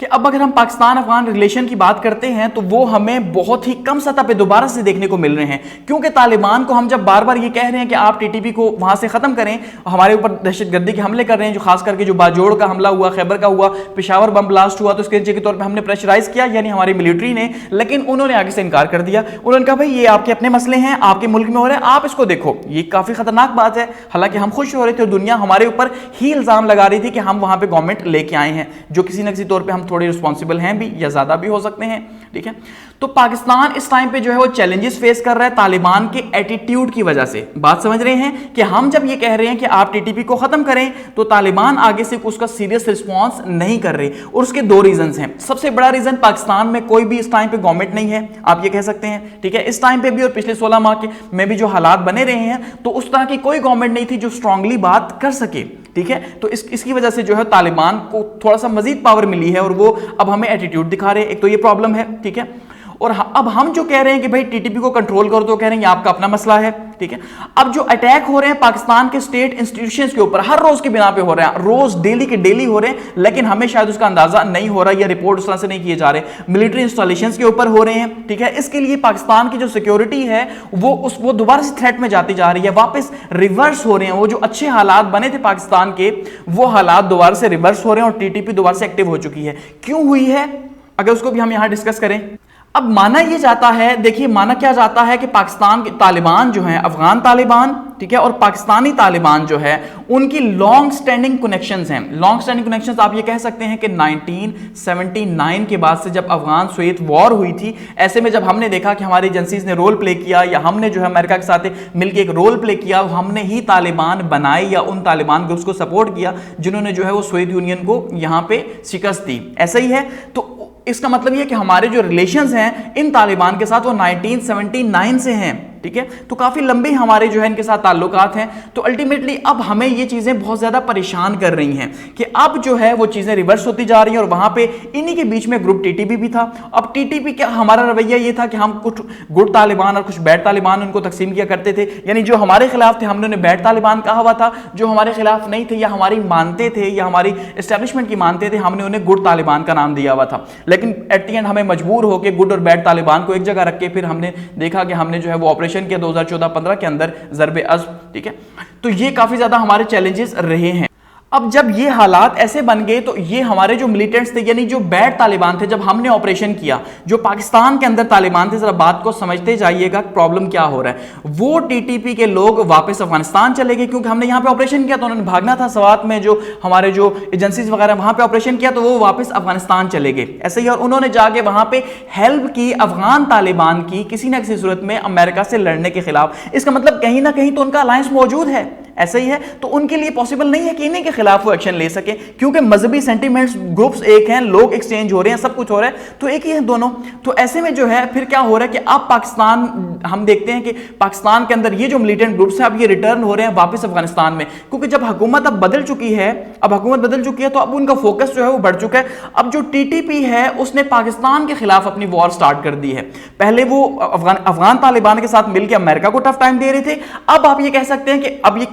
कि अब अगर हम पाकिस्तान अफगान रिलेशन की बात करते हैं तो वो हमें बहुत ही कम सतह पे दोबारा से देखने को मिल रहे हैं, क्योंकि तालिबान को हम जब बार बार ये कह रहे हैं कि आप टीटीपी को वहां से खत्म करें, हमारे ऊपर दहशतगर्दी के हमले कर रहे हैं, जो खास करके जो बाजोड़ का हमला हुआ, खैबर का हुआ, पेशावर बम ब्लास्ट हुआ, तो उसके नतीजे के तौर पर हमने प्रेशराइज किया, यानी हमारी मिलिट्री ने, लेकिन उन्होंने आगे से इनकार कर दिया। उन्होंने कहा भाई ये आपके अपने मसले हैं, आपके मुल्क में हो रहे हैं, आप इसको देखो। ये काफी खतरनाक बात है। हालांकि हम खुश हो रहे थे, दुनिया हमारे ऊपर ही इल्जाम लगा रही थी कि हम वहां पर गवर्नमेंट लेके आए हैं, जो किसी न किसी तौर पर हम थोड़े रिस्पॉन्सिबल हैं भी, या ज्यादा भी हो सकते हैं। ठीक है, तो पाकिस्तान इस टाइम पे जो है वो चैलेंजेस फेस कर रहा है तालिबान के एटीट्यूड की वजह से। बात समझ रहे हैं कि हम जब ये कह रहे हैं कि आप टीटीपी को खत्म करें, तो तालिबान आगे से उसका सीरियस रिस्पांस नहीं कर रहे, और उसके 2 रीजंस हैं। सबसे बड़ा रीजन, पाकिस्तान में कोई भी इस टाइम पे गवर्नमेंट नहीं है, आप ये कह सकते हैं। ठीक है, इस टाइम पे भी और पिछले 16 माह के में भी जो हालात बने रहे हैं, तो उस तरह की कोई गवर्नमेंट नहीं थी जो स्ट्रांगली बात कर सके। ठीक है, तो इसकी वजह से जो है तालिबान को थोड़ा सा मजीद पावर मिली है, और वो अब हमें एटीट्यूड दिखा रहे हैं। एक तो ये प्रॉब्लम है। ठीक है, और अब हम जो कह रहे हैं कि भाई टीटीपी को कंट्रोल करो, तो कह रहे हैं ये आपका अपना मसला है। ठीक है, अब जो अटैक हो रहे हैं पाकिस्तान के स्टेट इंस्टीट्यूशंस के ऊपर हर रोज की बिना पे हो रहे हैं, रोज डेली के डेली हो रहे हैं, लेकिन हमें शायद उसका अंदाजा नहीं हो रहा, या रिपोर्ट उस तरह से नहीं किए जा रहे। मिलिट्री इंस्टॉलेशंस के ऊपर हो रहे हैं। ठीक है, इसके लिए पाकिस्तान की जो सिक्योरिटी है वो दोबारा से थ्रेट में जाती जा रही है, वापस रिवर्स हो रहे हैं। वो जो अच्छे हालात बने थे पाकिस्तान के, वो हालात दोबारा से रिवर्स हो रहे हैं, और टीटीपी दोबारा से एक्टिव हो चुकी है। क्यों हुई है, अगर उसको भी हम यहां डिस्कस करें। अब माना ये जाता है, देखिए माना क्या जाता है कि पाकिस्तान के तालिबान जो है, अफगान तालिबान, ठीक है, और पाकिस्तानी तालिबान जो है, उनकी लॉन्ग स्टैंडिंग कनेक्शंस हैं। लॉन्ग स्टैंडिंग कनेक्शंस आप ये कह सकते हैं कि 1979 के बाद से जब अफगान सोवियत वॉर हुई थी, ऐसे में जब हमने देखा कि हमारी एजेंसीज ने रोल प्ले किया, या हमने जो है अमेरिका के साथ मिलकर एक रोल प्ले किया, हमने ही तालिबान बनाए या उन तालिबान ग्रुप्स को सपोर्ट किया जिन्होंने जो है वो सोवियत यूनियन को यहां पे शिकस्त दी। ऐसा ही है, तो इसका मतलब यह कि हमारे जो रिलेशंस हैं इन तालिबान के साथ वो 1979 से हैं। ठीक है, तो काफी लंबे हमारे जो है इनके साथ ताल्लुकात हैं। तो अल्टीमेटली अब हमें ये चीजें बहुत ज्यादा परेशान कर रही हैं कि अब जो है वो चीजें रिवर्स होती जा रही हैं, और वहां पे इन्हीं के बीच में ग्रुप टीटीपी भी था। अब टीटीपी क्या, हमारा रवैया ये था कि हम कुछ गुड तालिबान और कुछ बैड तालिबान उनको तकसीम किया करते थे, यानी जो हमारे खिलाफ थे हमने उन्हें बैड तालिबान कहा हुआ था, जो हमारे खिलाफ नहीं थे या हमारी मानते थे या हमारी एस्टेब्लिशमेंट की मानते थे, हमने उन्हें गुड तालिबान का नाम दिया हुआ था। लेकिन एट द एंड हमें मजबूर होकर गुड और बैड तालिबान को एक जगह रख के फिर हमने देखा कि हमने जो है वो ऑपरेशन किया 2014-15 के अंदर ज़रबे अज़्म। ठीक है, तो ये काफी ज्यादा हमारे चैलेंजेस रहे हैं। अब जब ये हालात ऐसे बन गए तो ये हमारे जो मिलिटेंट्स थे, यानी जो बैड तालिबान थे, जब हमने ऑपरेशन किया, जो पाकिस्तान के अंदर तालिबान थे, जरा बात को समझते जाइएगा प्रॉब्लम क्या हो रहा है। वो टीटीपी के लोग वापस अफगानिस्तान चले गए क्योंकि हमने यहां पे ऑपरेशन किया, तो उन्होंने भागना था। सवात में जो हमारे जो एजेंसीज वगैरह वहां पे ऑपरेशन किया, तो वो वापस अफगानिस्तान चले गए ऐसे ही। और उन्होंने जाके वहां पे हेल्प की अफगान तालिबान की किसी ना किसी सूरत में अमेरिका से लड़ने के खिलाफ। इसका मतलब कहीं ना कहीं तो उनका अलायंस मौजूद है, ऐसे ही है। तो उनके लिए पॉसिबल नहीं है कि इन्हीं के खिलाफ वो एक्शन ले सके, क्योंकि मजहबी सेंटीमेंट्स ग्रुप्स एक हैं, लोग एक्सचेंज हो रहे हैं, सब कुछ हो रहा है, तो एक ही है दोनों। तो ऐसे में जो है फिर क्या हो रहा है कि अब पाकिस्तान, हम देखते हैं कि पाकिस्तान के अंदर ये जो मिलिटेंट ग्रुप्स हैं अब ये रिटर्न हो रहे हैं वापस अफगानिस्तान में, क्योंकि जब हुकूमत अब बदल चुकी है, तो अब उनका फोकस जो है वो बढ़ चुका है। अब जो टीटीपी है उसने पाकिस्तान के खिलाफ अपनी वॉर स्टार्ट कर दी है। पहले वो अफगान तालिबान के साथ मिलकर अमेरिका को टफ टाइम दे रहे थे। अब आप ये कह सकते हैं कि अब ये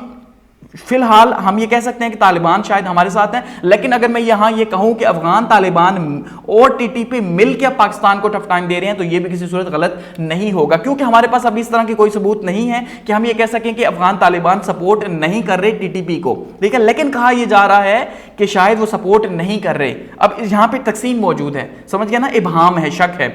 फिलहाल हम ये कह सकते हैं कि तालिबान शायद हमारे साथ हैं, लेकिन अगर मैं यहां ये कहूं कि अफगान तालिबान और टीटीपी मिलकर पाकिस्तान को टफ टाइम दे रहे हैं, तो ये भी किसी सूरत गलत नहीं होगा, क्योंकि हमारे पास अभी इस तरह की कोई सबूत नहीं है कि हम ये कह सकें कि अफगान तालिबान सपोर्ट नहीं कर रहे टीटीपी को, ठीक है। लेकिन कहा यह जा रहा है कि शायद वो सपोर्ट नहीं कर रहे। अब यहां पर तकसीम मौजूद है, समझ गया ना, इबहाम है, शक है।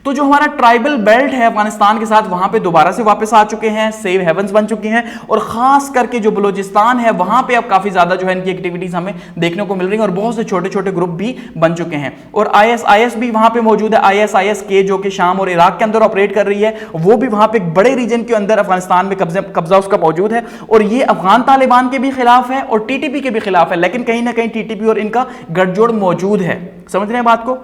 तो जो हमारा ट्राइबल बेल्ट है अफगानिस्तान के साथ, वहां पे दोबारा से वापस आ चुके हैं, सेव हेवंस बन चुके हैं, और खास करके जो बलूचिस्तान है वहां पे अब काफी ज्यादा जो है इनकी एक्टिविटीज हमें देखने को मिल रही हैं, और बहुत से छोटे छोटे ग्रुप भी बन चुके हैं। और आईएसआईएस भी वहां पे मौजूद है, आईएसआईएस के जो कि शाम और इराक के अंदर ऑपरेट कर रही है, वो भी वहां पे एक बड़े रीजन के अंदर अफगानिस्तान में कब्जा उसका मौजूद है। और ये अफगान तालिबान के भी खिलाफ है और टीटीपी के भी खिलाफ है, लेकिन कहीं ना कहीं टीटीपी और इनका गठजोड़ मौजूद है। समझ रहे हैं बात को।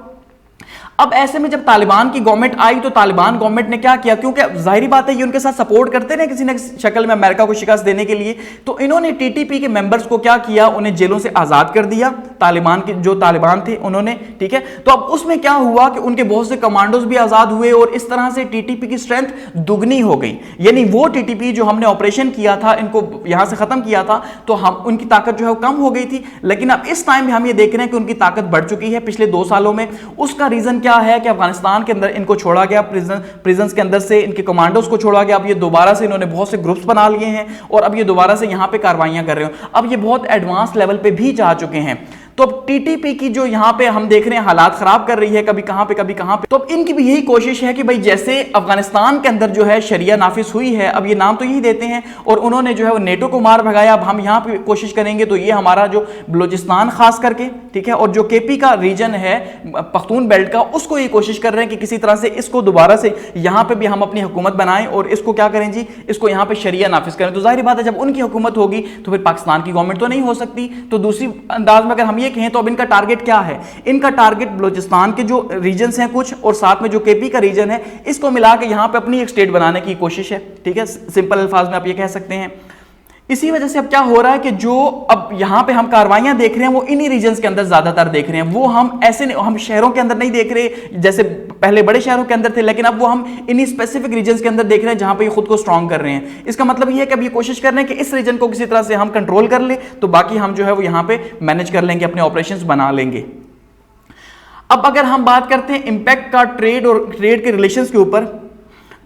अब ऐसे में जब तालिबान की गवर्नमेंट आई, तो तालिबान गवर्नमेंट ने क्या किया, क्योंकि जाहिर बात है ये उनके साथ सपोर्ट करते रहे किसी न किसी शक्ल में अमेरिका को शिकस्त देने के लिए, तो इन्होंने टीटीपी के मेंबर्स को क्या किया, उन्हें जेलों से आजाद कर दिया, तालिबान के जो तालिबान थे उन्होंने, ठीक है। तो अब उसमें क्या हुआ कि उनके बहुत से कमांडोज भी आजाद हुए, और इस तरह से टीटीपी की स्ट्रेंथ दुगनी हो गई। यानी वो टीटीपी जो हमने ऑपरेशन किया था, इनको यहां से खत्म किया था, तो हम उनकी ताकत जो है कम हो गई थी, लेकिन अब इस टाइम में हम ये देख रहे हैं कि उनकी ताकत बढ़ चुकी है पिछले 2 सालों में। उसका रीजन क्या है कि अफगानिस्तान के अंदर इनको छोड़ा गया, प्रिजन्स के अंदर से इनके कमांडोज को छोड़ा गया। अब ये दोबारा से इन्होंने बहुत से ग्रुप्स बना लिए हैं, और अब ये दोबारा से यहां पे कार्रवाइयां कर रहे हो। अब ये बहुत एडवांस लेवल पे भी जा चुके हैं। तो अब टीटीपी की जो यहां पे हम देख रहे हैं हालात खराब कर रही है, कभी कहां पे कभी कहां पे, तो अब इनकी भी यही कोशिश है कि भाई जैसे अफगानिस्तान के अंदर जो है शरिया नाफिज हुई है, अब ये नाम तो यही देते हैं, और उन्होंने जो है वो नेटो को मार भगाया, अब हम यहां पे कोशिश करेंगे तो ये हमारा जो बलूचिस्तान खास करके, ठीक है, और जो केपी का रीजन है पख्तून बेल्ट का, उसको ये कोशिश कर रहे हैं कि किसी तरह से इसको दोबारा से यहां पे भी हम अपनी हुकूमत बनाएं, और इसको क्या करें जी, इसको यहां पे शरिया नाफिज करें। तो जाहिर बात है जब उनकी हुकूमत होगी तो फिर पाकिस्तान की गवर्नमेंट तो नहीं हो सकती। तो दूसरी अंदाज में अगर हम ये कहें तो अब इनका टारगेट क्या है, इनका टारगेट बलूचिस्तान के जो रीजन्स हैं कुछ, और साथ में जो केपी का रीजन है, इसको मिला के यहां पे अपनी एक स्टेट बनाने की कोशिश है, ठीक है, सिंपल अल्फाज में आप ये कह सकते हैं। इसी वजह से अब क्या हो रहा है कि जो अब यहां पे हम कार्रवाइयां देख रहे हैं वो इन्हीं रीजन्स के अंदर ज्यादातर देख रहे हैं। वो हम ऐसे हम शहरों के अंदर नहीं देख रहे जैसे पहले बड़े शहरों के अंदर थे, लेकिन अब वो हम इन्हीं स्पेसिफिक रीजन्स के अंदर देख रहे हैं जहां पे ये खुद को स्ट्रांग कर रहे हैं। इसका मतलब ये है कि अब ये कोशिश कर रहे हैं कि इस रीजन को किसी तरह से हम कंट्रोल कर ले, तो बाकी हम जो है वो यहां पे मैनेज कर लेंगे, अपने ऑपरेशंस बना लेंगे। अब अगर हम बात करते हैं इंपैक्ट का ट्रेड और ट्रेड के रिलेशंस के ऊपर,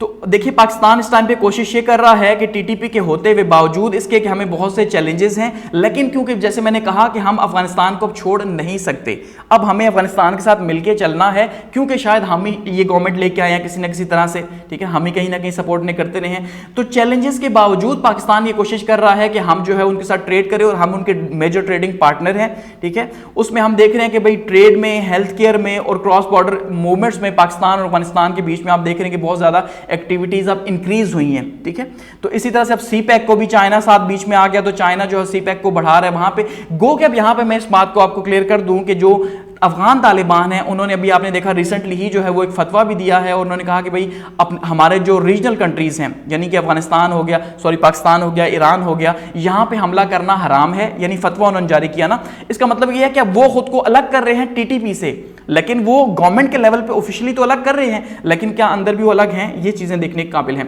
तो देखिए पाकिस्तान इस टाइम पे कोशिश ये कर रहा है कि टीटीपी के होते हुए बावजूद इसके कि हमें बहुत से चैलेंजेस हैं, लेकिन क्योंकि जैसे मैंने कहा कि हम अफगानिस्तान को अब छोड़ नहीं सकते, अब हमें अफगानिस्तान के साथ मिलकर चलना है, क्योंकि शायद हम ही ये गवर्नमेंट लेके आए हैं किसी न किसी तरह से, ठीक है, हम ही कहीं ना कहीं सपोर्ट नहीं करते रहे हैं। तो चैलेंजेस के बावजूद पाकिस्तान ये कोशिश कर रहा है कि हम जो है उनके साथ ट्रेड करें, और हम उनके मेजर ट्रेडिंग पार्टनर हैं, ठीक है। उसमें हम देख रहे हैं कि भाई ट्रेड में, हेल्थ केयर में और क्रॉस बॉर्डर मूवमेंट्स में पाकिस्तान और अफगानिस्तान के बीच में आप देख रहे हैं कि बहुत ज्यादा एक्टिविटीज अब इंक्रीज हुई हैं, ठीक है। तो इसी तरह से अब सीपैक को भी चाइना साथ बीच में आ गया, तो चाइना जो है सीपैक को बढ़ा रहा है वहां पे। गो के अब यहां पे मैं इस बात को आपको क्लियर कर दूं कि जो अफगान तालिबान है उन्होंने अभी आपने देखा रिसेंटली ही जो है वो एक फतवा भी दिया है, और उन्होंने कहा कि भाई हमारे जो रीजनल कंट्रीज हैं, यानी कि अफगानिस्तान हो गया, पाकिस्तान हो गया, ईरान हो गया, यहां पे हमला करना हराम है, यानी फतवा उन्होंने जारी किया ना। इसका मतलब ये है कि अब वो खुद को अलग कर रहे हैं टीटीपी से, लेकिन वो गवर्नमेंट के लेवल पे ऑफिशियली तो अलग कर रहे हैं, लेकिन क्या अंदर भी वो अलग हैं, ये चीजें देखने के काबिल हैं।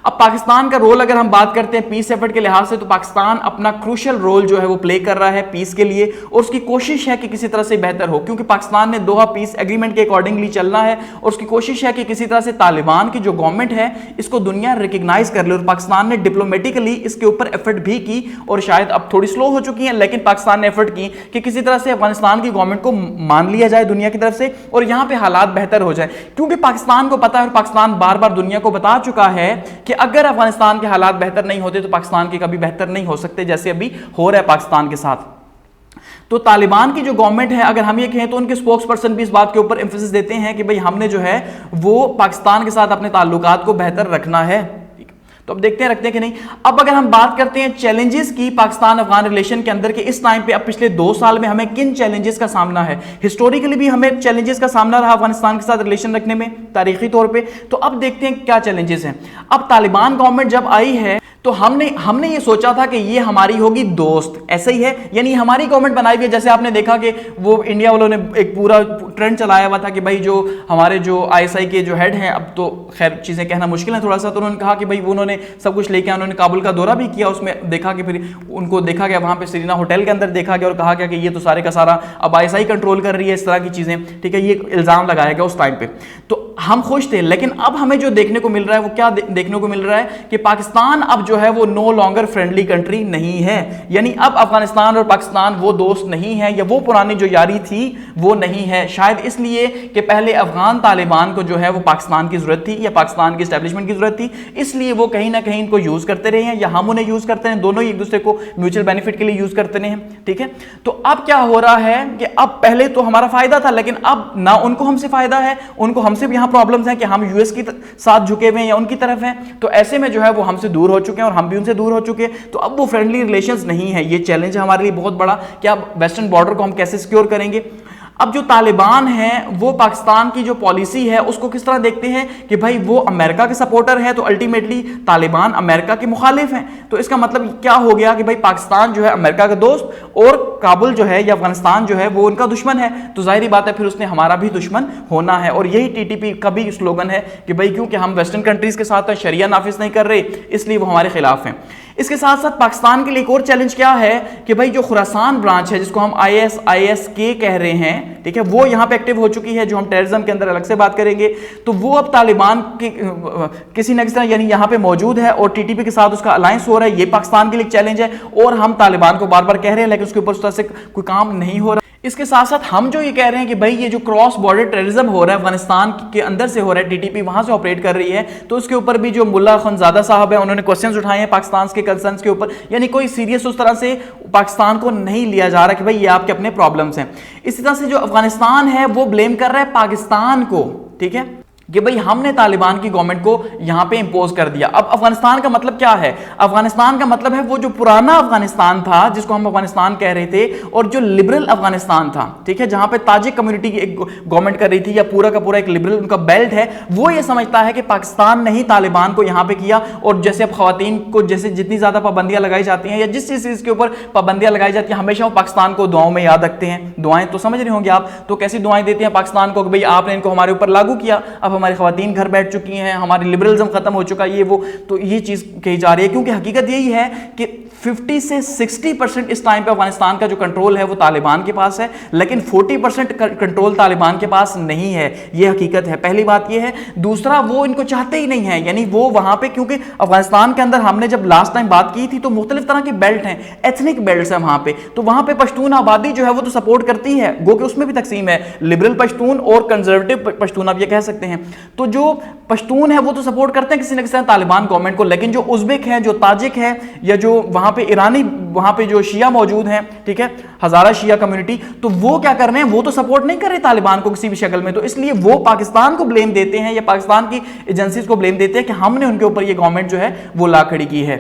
अब पाकिस्तान का रोल अगर हम बात करते हैं पीस एफर्ट के लिहाज से, तो पाकिस्तान अपना क्रूशियल रोल जो है वो प्ले कर रहा है पीस के लिए, और उसकी कोशिश है कि किसी तरह से बेहतर हो, क्योंकि पाकिस्तान ने दोहा पीस एग्रीमेंट के अकॉर्डिंगली चलना है, और उसकी कोशिश है कि किसी तरह से तालिबान की जो गवर्नमेंट है इसको दुनिया रिकग्नाइज कर ले। और पाकिस्तान ने डिप्लोमेटिकली इसके ऊपर एफर्ट भी की, और शायद अब थोड़ी स्लो हो चुकी है, लेकिन पाकिस्तान ने एफर्ट की कि किसी तरह से अफगानिस्तान की गवर्नमेंट को मान लिया जाए दुनिया की तरफ से, और यहां पे हालात बेहतर हो जाए। क्योंकि पाकिस्तान को पता है, और पाकिस्तान बार बार दुनिया को बता चुका है कि अगर अफगानिस्तान के हालात बेहतर नहीं होते तो पाकिस्तान के कभी बेहतर नहीं हो सकते, जैसे अभी हो रहा है पाकिस्तान के साथ। तो तालिबान की जो गवर्नमेंट है, अगर हम ये कहें तो उनके स्पोक्स पर्सन भी इस बात के ऊपर एम्फेसिस देते हैं कि भाई हमने जो है वो पाकिस्तान के साथ अपने ताल्लुकात को बेहतर रखना है। तो अब देखते हैं रखते हैं कि नहीं। अब अगर हम बात करते हैं चैलेंजेस की पाकिस्तान अफगान रिलेशन के अंदर के इस टाइम पे, अब पिछले 2 साल में हमें किन चैलेंजेस का सामना है, हिस्टोरिकली भी हमें चैलेंजेस का सामना रहा अफगानिस्तान के साथ रिलेशन रखने में तारीखी तौर पे। तो अब देखते हैं क्या चैलेंजेस हैं। अब तालिबान गवर्नमेंट जब आई है तो हमने ये सोचा था कि ये हमारी होगी दोस्त, ऐसा ही है, यानी हमारी गवर्नमेंट बनाई हुई है। जैसे आपने देखा कि वो इंडिया वालों ने एक पूरा ट्रेंड चलाया हुआ था कि भाई जो हमारे जो आईएसआई के जो हेड हैं, अब तो खैर चीजें कहना मुश्किल है थोड़ा सा, तो उन्होंने कहा कि भाई उन्होंने सब कुछ लेके, उन्होंने काबुल का दौरा भी किया, उसमें देखा कि फिर उनको देखा गया वहां पे सीरीना होटल के अंदर देखा गया और कहा गया कि ये तो सारे का सारा अब आईएसआई कंट्रोल कर रही है, इस तरह की चीजें, ठीक है, ये इल्जाम लगाया गया उस टाइम पे। तो हम खुश थे, लेकिन अब हमें जो देखने को मिल रहा है वो क्या देखने को मिल रहा है कि पाकिस्तान अब जो है वो नो लॉन्गर फ्रेंडली कंट्री नहीं है, यानी अब अफगानिस्तान और पाकिस्तान वो दोस्त नहीं है, या वो पुरानी जो यारी थी वो नहीं है। शायद इसलिए कि पहले अफगान तालिबान को जो है वो पाकिस्तान की जरूरत थी या पाकिस्तान की एस्टेब्लिशमेंट की जरूरत थी, इसलिए वो कहीं ना कहीं इनको यूज करते रहे हैं, या हम उन्हें यूज करते हैं, दोनों ही एक दूसरे को म्यूचुअल बेनिफिट के लिए यूज करते रहे हैं, ठीक है। तो अब क्या हो रहा है कि अब पहले तो हमारा फायदा था, लेकिन अब ना उनको हमसे फायदा है, उनको हमसे भी यहां प्रॉब्लम्स हैं कि हम यूएस की साथ झुके हुए हैं या उनकी तरफ हैं, तो ऐसे में जो है वो हमसे दूर हो चुके हैं और हम भी उनसे दूर हो चुके हैं। तो अब वो फ्रेंडली रिलेशंस नहीं है। ये चैलेंज है हमारे लिए बहुत बड़ा कि अब वेस्टर्न बॉर्डर को हम कैसे सिक्योर करेंगे। अब जो तालिबान है वो पाकिस्तान की जो पॉलिसी है उसको किस तरह देखते हैं कि भाई वो अमेरिका के सपोर्टर है, तो अल्टीमेटली तालिबान अमेरिका के मुखालिफ हैं। तो इसका मतलब क्या हो गया कि भाई पाकिस्तान जो है अमेरिका का दोस्त और काबुल जो है या अफगानिस्तान जो है वो उनका दुश्मन है, तो जाहिर बात है फिर उसने हमारा भी दुश्मन होना है। और यही टीटीपी का भी स्लोगन है कि भाई क्योंकि हम वेस्टर्न कंट्रीज के साथ शरिया नाफिज नहीं कर रहे, इसलिए वो हमारे खिलाफ हैं। इसके साथ साथ पाकिस्तान के लिए एक और चैलेंज क्या है कि भाई जो खुरासान ब्रांच है जिसको हम ISIS-K कह रहे हैं, ठीक है, वो यहां पे एक्टिव हो चुकी है, जो हम टेररिज्म के अंदर अलग से बात करेंगे। तो वो अब तालिबान के किसी न किसी तरह यानी यहां पे मौजूद है और टीटीपी के साथ उसका अलायंस हो रहा है। ये पाकिस्तान के लिए चैलेंज है और हम तालिबान को बार बार कह रहे हैं, लेकिन उसके ऊपर उस तरह से कोई काम नहीं हो रहा। इसके साथ साथ हम जो ये कह रहे हैं कि भाई ये जो क्रॉस बॉर्डर टेररिज्म हो रहा है अफगानिस्तान के अंदर से हो रहा है, टीटीपी वहां से ऑपरेट कर रही है, तो उसके ऊपर भी जो मुल्ला खनजादा साहब है उन्होंने क्वेश्चंस उठाए हैं पाकिस्तान के कंसर्न्स के ऊपर, यानी कोई सीरियस उस तरह से पाकिस्तान को नहीं लिया जा रहा कि भाई ये आपके अपने प्रॉब्लम्स हैं। इसी तरह से जो अफगानिस्तान है वो ब्लेम कर रहा है पाकिस्तान को, ठीक है, कि भाई हमने तालिबान की गवर्नमेंट को यहां पे इंपोज कर दिया। अब अफगानिस्तान का मतलब क्या है? अफगानिस्तान का मतलब है वो जो पुराना अफगानिस्तान था जिसको हम अफगानिस्तान कह रहे थे, और जो लिबरल अफगानिस्तान था, ठीक है, जहां पे ताजिक कम्युनिटी की एक गवर्नमेंट कर रही थी या पूरा का पूरा एक लिबरल उनका बेल्ट है, वो ये समझता है कि पाकिस्तान ने ही तालिबान को यहां पे किया। और जैसे अब खवातीन को जैसे जितनी ज्यादा पाबंदियां लगाई जाती हैं या जिस चीज के ऊपर पाबंदियां लगाई जाती हैं, हमेशा वो पाकिस्तान को दुआओं में याद रखते हैं। दुआएं तो समझ रहे होंगे आप, तो कैसी दुआएं देते हैं पाकिस्तान को कि भाई आपने इनको हमारे ऊपर लागू किया, अब हमारी खवातीन घर बैठ चुकी हैं, हमारी लिबरलिज्म खत्म हो चुका है, ये वो, तो ये चीज कही जा रही है। क्योंकि हकीकत यही है कि 50 से 60% इस टाइम पे अफगानिस्तान का जो कंट्रोल है वो तालिबान के पास है, लेकिन 40% कंट्रोल तालिबान के पास नहीं है। ये हकीकत है, पहली बात ये है। दूसरा, वो इनको चाहते ही नहीं है, यानी वो वहां पे, क्योंकि अफगानिस्तान के अंदर हमने जब लास्ट टाइम बात की थी तो मुख्तलिफ तरह के बेल्ट हैं, एथनिक बेल्ट है वहां पे, तो वहां पे पश्तून आबादी जो है वो तो सपोर्ट करती है, गो कि उसमें भी तकसीम है, लिबरल पश्तून और कंजर्वेटिव पश्तून आप ये कह सकते हैं। तो जो पश्तून है वो तो सपोर्ट करते हैं किसी न किसी तालिबान गवर्नमेंट को, लेकिन जो उज़्बेक है, जो ताजिक है, या जो वहां पे ईरानी, वहां पे जो शिया मौजूद हैं, ठीक है, हजारा शिया कम्युनिटी, तो वो क्या कर रहे हैं, वो तो सपोर्ट नहीं कर रहे तालिबान को किसी भी शक्ल में। तो इसलिए वो पाकिस्तान को ब्लेम देते हैं या पाकिस्तान की एजेंसीज को ब्लेम देते हैं कि हमने उनके ऊपर ये गवर्नमेंट जो है वो ला खड़ी की है।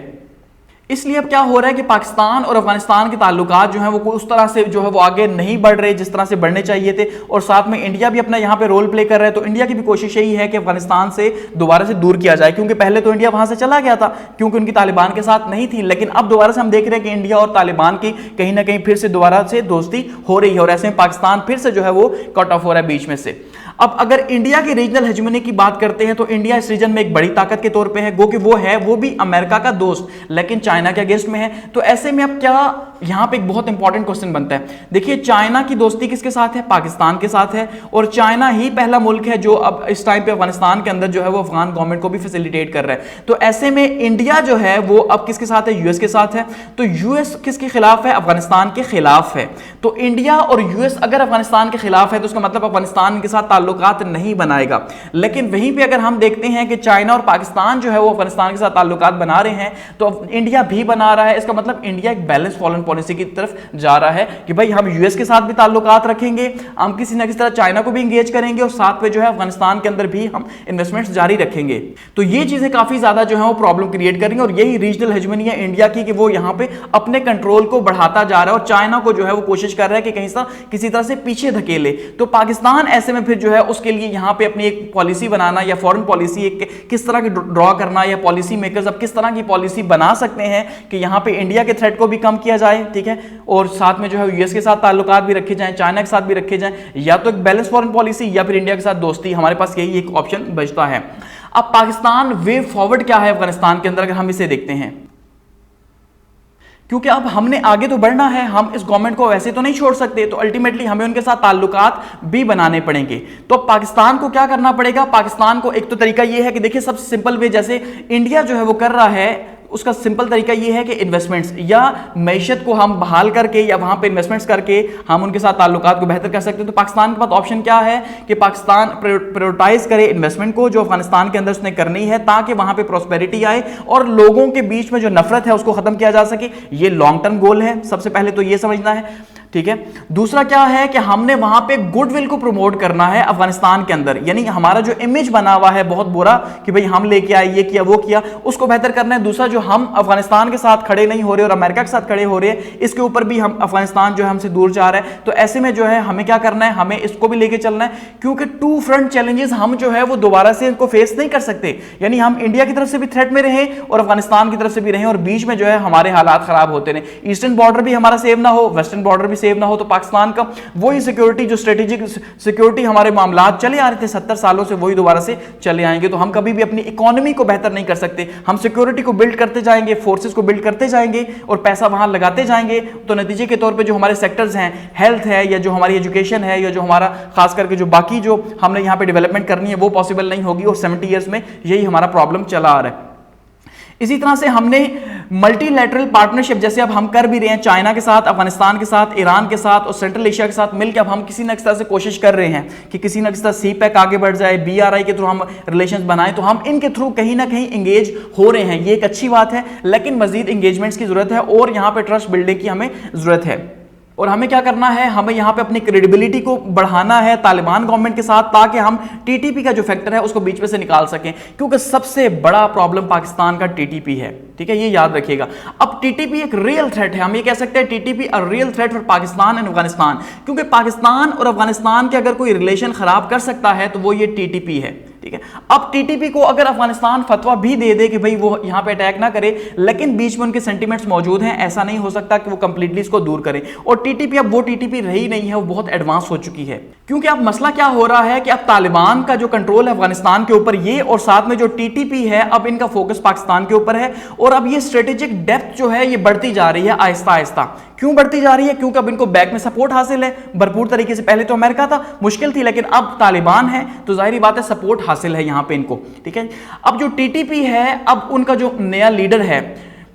इसलिए अब क्या हो रहा है कि पाकिस्तान और अफगानिस्तान के ताल्लुकात जो हैं वो उस तरह से जो है वो आगे नहीं बढ़ रहे जिस तरह से बढ़ने चाहिए थे, और साथ में इंडिया भी अपना यहाँ पे रोल प्ले कर रहा है। तो इंडिया की भी कोशिश यही है कि अफगानिस्तान से दोबारा से दूर किया जाए, क्योंकि पहले तो इंडिया वहां से चला गया था क्योंकि उनकी तालिबान के साथ नहीं थी, लेकिन अब दोबारा से हम देख रहे हैं कि इंडिया और तालिबान की कहीं ना कहीं फिर से दोबारा से दोस्ती हो रही है, और ऐसे में पाकिस्तान फिर से जो है वो कट ऑफ हो रहा है बीच में से। अब अगर इंडिया की रीजनल हेजेमनी की बात करते हैं तो इंडिया इस रीजन में एक बड़ी ताकत के तौर पे है, वो भी अमेरिका का दोस्त लेकिन चाइना के अगेंस्ट में है। तो ऐसे में अब क्या यहां पे एक बहुत इंपॉर्टेंट क्वेश्चन बनता है। देखिए, चाइना की दोस्ती किसके साथ है? पाकिस्तान के साथ है, और चाइना ही पहला मुल्क है जो अब इस टाइम पे अफगानिस्तान के अंदर जो है वो अफगान गवर्नमेंट को भी फैसिलिटेट कर रहा है। तो ऐसे में इंडिया जो है वो अब किसके साथ है? यूएस के साथ है। तो यूएस किसके खिलाफ है? अफगानिस्तान के खिलाफ है। तो इंडिया और यूएस अगर अफगानिस्तान के खिलाफ है तो उसका मतलब अफगानिस्तान के साथ ताल्लुकात नहीं बनाएगा। लेकिन वहीं पे अगर हम देखते हैं कि चाइना और पाकिस्तान जो है वो अफगानिस्तान के साथ ताल्लुकात बना रहे हैं, तो इंडिया भी बना रहा है। इसका मतलब इंडिया एक बैलेंस फॉरेन पॉलिसी की तरफ जा रहा है कि भाई हम यूएस के साथ भी ताल्लुकात रखेंगे, हम किसी ना किसी तरह चाइना को भी इंगेज करेंगे, और साथ में जो है अफगानिस्तान के अंदर भी हम इन्वेस्टमेंट्स जारी रखेंगे। तो ये चीजें काफी ज्यादा जो है वो प्रॉब्लम क्रिएट करेंगे, और यही रीजनल हेजेमनी है इंडिया की कि वो यहां पे अपने कंट्रोल को बढ़ाता जा रहा है और चाइना को जो है वो कोशिश कर रहा है कि कहीं से किसी तरह से पीछे धकेले। तो पाकिस्तान ऐसे में फिर जो है उसके लिए यहां पे अपनी एक पॉलिसी बनाना या फॉरेन पॉलिसी एक किस तरह की ड्रॉ करना, या पॉलिसी मेकर्स अब किस तरह की पॉलिसी बना सकते हैं कि यहां पे इंडिया के थ्रेट को भी कम किया जाए, ठीक है, और साथ में जो है यूएस के साथ ताल्लुकात भी रखे जाएं, चाइना के साथ भी रखे जाएं, या तो एक बैलेंस फॉरेन पॉलिसी या फिर इंडिया के साथ दोस्ती। हमारे पास यही एक ऑप्शन बचता है। अब पाकिस्तान वे फॉरवर्ड क्या है अफगानिस्तान के अंदर, अगर हम इसे देखते हैं, क्योंकि अब हमने आगे तो बढ़ना है, हम इस गवर्नमेंट को वैसे तो नहीं छोड़ सकते, तो अल्टीमेटली हमें उनके साथ ताल्लुकात भी बनाने पड़ेंगे। तो पाकिस्तान को क्या करना पड़ेगा? पाकिस्तान को एक तो तरीका यह है कि देखिए सबसे सिंपल वे, जैसे इंडिया जो है वो कर रहा है, उसका सिंपल तरीका यह है कि इन्वेस्टमेंट्स या मैशत को हम बहाल करके या वहां पे इन्वेस्टमेंट्स करके हम उनके साथ ताल्लुकात को बेहतर कर सकते हैं। तो पाकिस्तान के पास ऑप्शन क्या है कि पाकिस्तान प्रायोरिटाइज करे इन्वेस्टमेंट को जो अफगानिस्तान के अंदर उसने करनी है, ताकि वहां पे प्रॉस्पेरिटी आए और लोगों के बीच में जो नफरत है उसको खत्म किया जा सके। ये लॉन्ग टर्म गोल है, सबसे पहले तो ये समझना है, ठीक है। दूसरा क्या है कि हमने वहां पे गुडविल को प्रमोट करना है अफगानिस्तान के अंदर, यानी हमारा जो इमेज बना हुआ है बहुत बुरा कि भाई हम लेके आए, ये किया वो किया, उसको बेहतर करना है। दूसरा, जो हम अफगानिस्तान के साथ खड़े नहीं हो रहे और अमेरिका के साथ खड़े हो रहे हैं, इसके ऊपर भी हम अफगानिस्तान जो है हमसे दूर जा रहा है। तो ऐसे में जो है हमें क्या करना है, हमें इसको भी लेके चलना है, क्योंकि टू फ्रंट चैलेंजेस हम जो है वो दोबारा से इनको फेस नहीं कर सकते। यानी हम इंडिया की तरफ से भी थ्रेट में रहें और अफगानिस्तान की तरफ से भी रहें, और बीच में जो है हमारे हालात खराब होते रहे। ईस्टर्न बॉर्डर भी हमारा सेव ना हो, वेस्टर्न बॉर्डर भी सेव ना हो, तो पाकिस्तान का वही सिक्योरिटी जो स्ट्रेटेजिक सिक्योरिटी हमारे मामलात चले आ रहे थे 70 सालों से, वही दोबारा से चले आएंगे। तो हम कभी भी अपनी इकोनॉमी को बेहतर नहीं कर सकते। हम सिक्योरिटी को बिल्ड करते जाएंगे, फोर्सेस को बिल्ड करते जाएंगे और पैसा वहां लगाते जाएंगे, तो नतीजे के तौर पे जो हमारे सेक्टर्स हैं, हेल्थ है या जो हमारी एजुकेशन है या जो हमारा खास करके जो बाकी जो हमने यहां पे डेवलपमेंट करनी है वो पॉसिबल नहीं होगी। और 70 ईयर्स में यही हमारा प्रॉब्लम चला आ रहा है। इसी तरह से हमने मल्टीलैटरल पार्टनरशिप जैसे अब हम कर भी रहे हैं, चाइना के साथ, अफगानिस्तान के साथ, ईरान के साथ और सेंट्रल एशिया के साथ मिलकर अब हम किसी न किसी तरह से कोशिश कर रहे हैं कि किसी न किसी तरह सीपैक आगे बढ़ जाए, BRI के थ्रू हम रिलेशंस बनाएं। तो हम इनके थ्रू कहीं ना कहीं इंगेज हो रहे हैं, ये एक अच्छी बात है, लेकिन मजीद इंगेजमेंट्स की जरूरत है और यहाँ पे ट्रस्ट बिल्डिंग की हमें जरूरत है। और हमें क्या करना है, हमें यहाँ पे अपनी क्रेडिबिलिटी को बढ़ाना है तालिबान गवर्नमेंट के साथ, ताकि हम TTP का जो फैक्टर है उसको बीच में से निकाल सकें, क्योंकि सबसे बड़ा प्रॉब्लम पाकिस्तान का TTP है, ठीक है, ये याद रखिएगा। अब TTP एक रियल थ्रेट है, हम ये कह सकते हैं TTP a real threat for Pakistan and Afghanistan, क्योंकि पाकिस्तान और अफगानिस्तान के अगर कोई रिलेशन खराब कर सकता है तो वो ये TTP है, ठीक है। अब TTP को अगर अफगानिस्तान फतवा भी दे दे कि भाई वो यहां पे अटैक ना करे, लेकिन बीच में उनके सेंटीमेंट्स मौजूद हैं, ऐसा नहीं हो सकता कि वो कंप्लीटली इसको दूर करें। और TTP अब वो TTP रही नहीं है, वो बहुत एडवांस हो चुकी है, क्योंकि अब मसला क्या हो रहा है कि अब तालिबान का जो कंट्रोल है अफगानिस्तान के ऊपर, ये और साथ में जो TTP है, अब इनका फोकस पाकिस्तान के ऊपर है। और अब ये स्ट्रेटेजिक डेप्थ जो है ये बढ़ती जा रही है आहिस्ता आहिस्ता। क्यों बढ़ती जा रही है? क्योंकि अब इनको बैक में सपोर्ट हासिल है भरपूर तरीके से। पहले तो अमेरिका था, मुश्किल थी, लेकिन अब तालिबान है, तो जाहिर बात है सपोर्ट हासिल है यहां पे इनको, ठीक है। अब जो TTP है, अब उनका जो नया लीडर है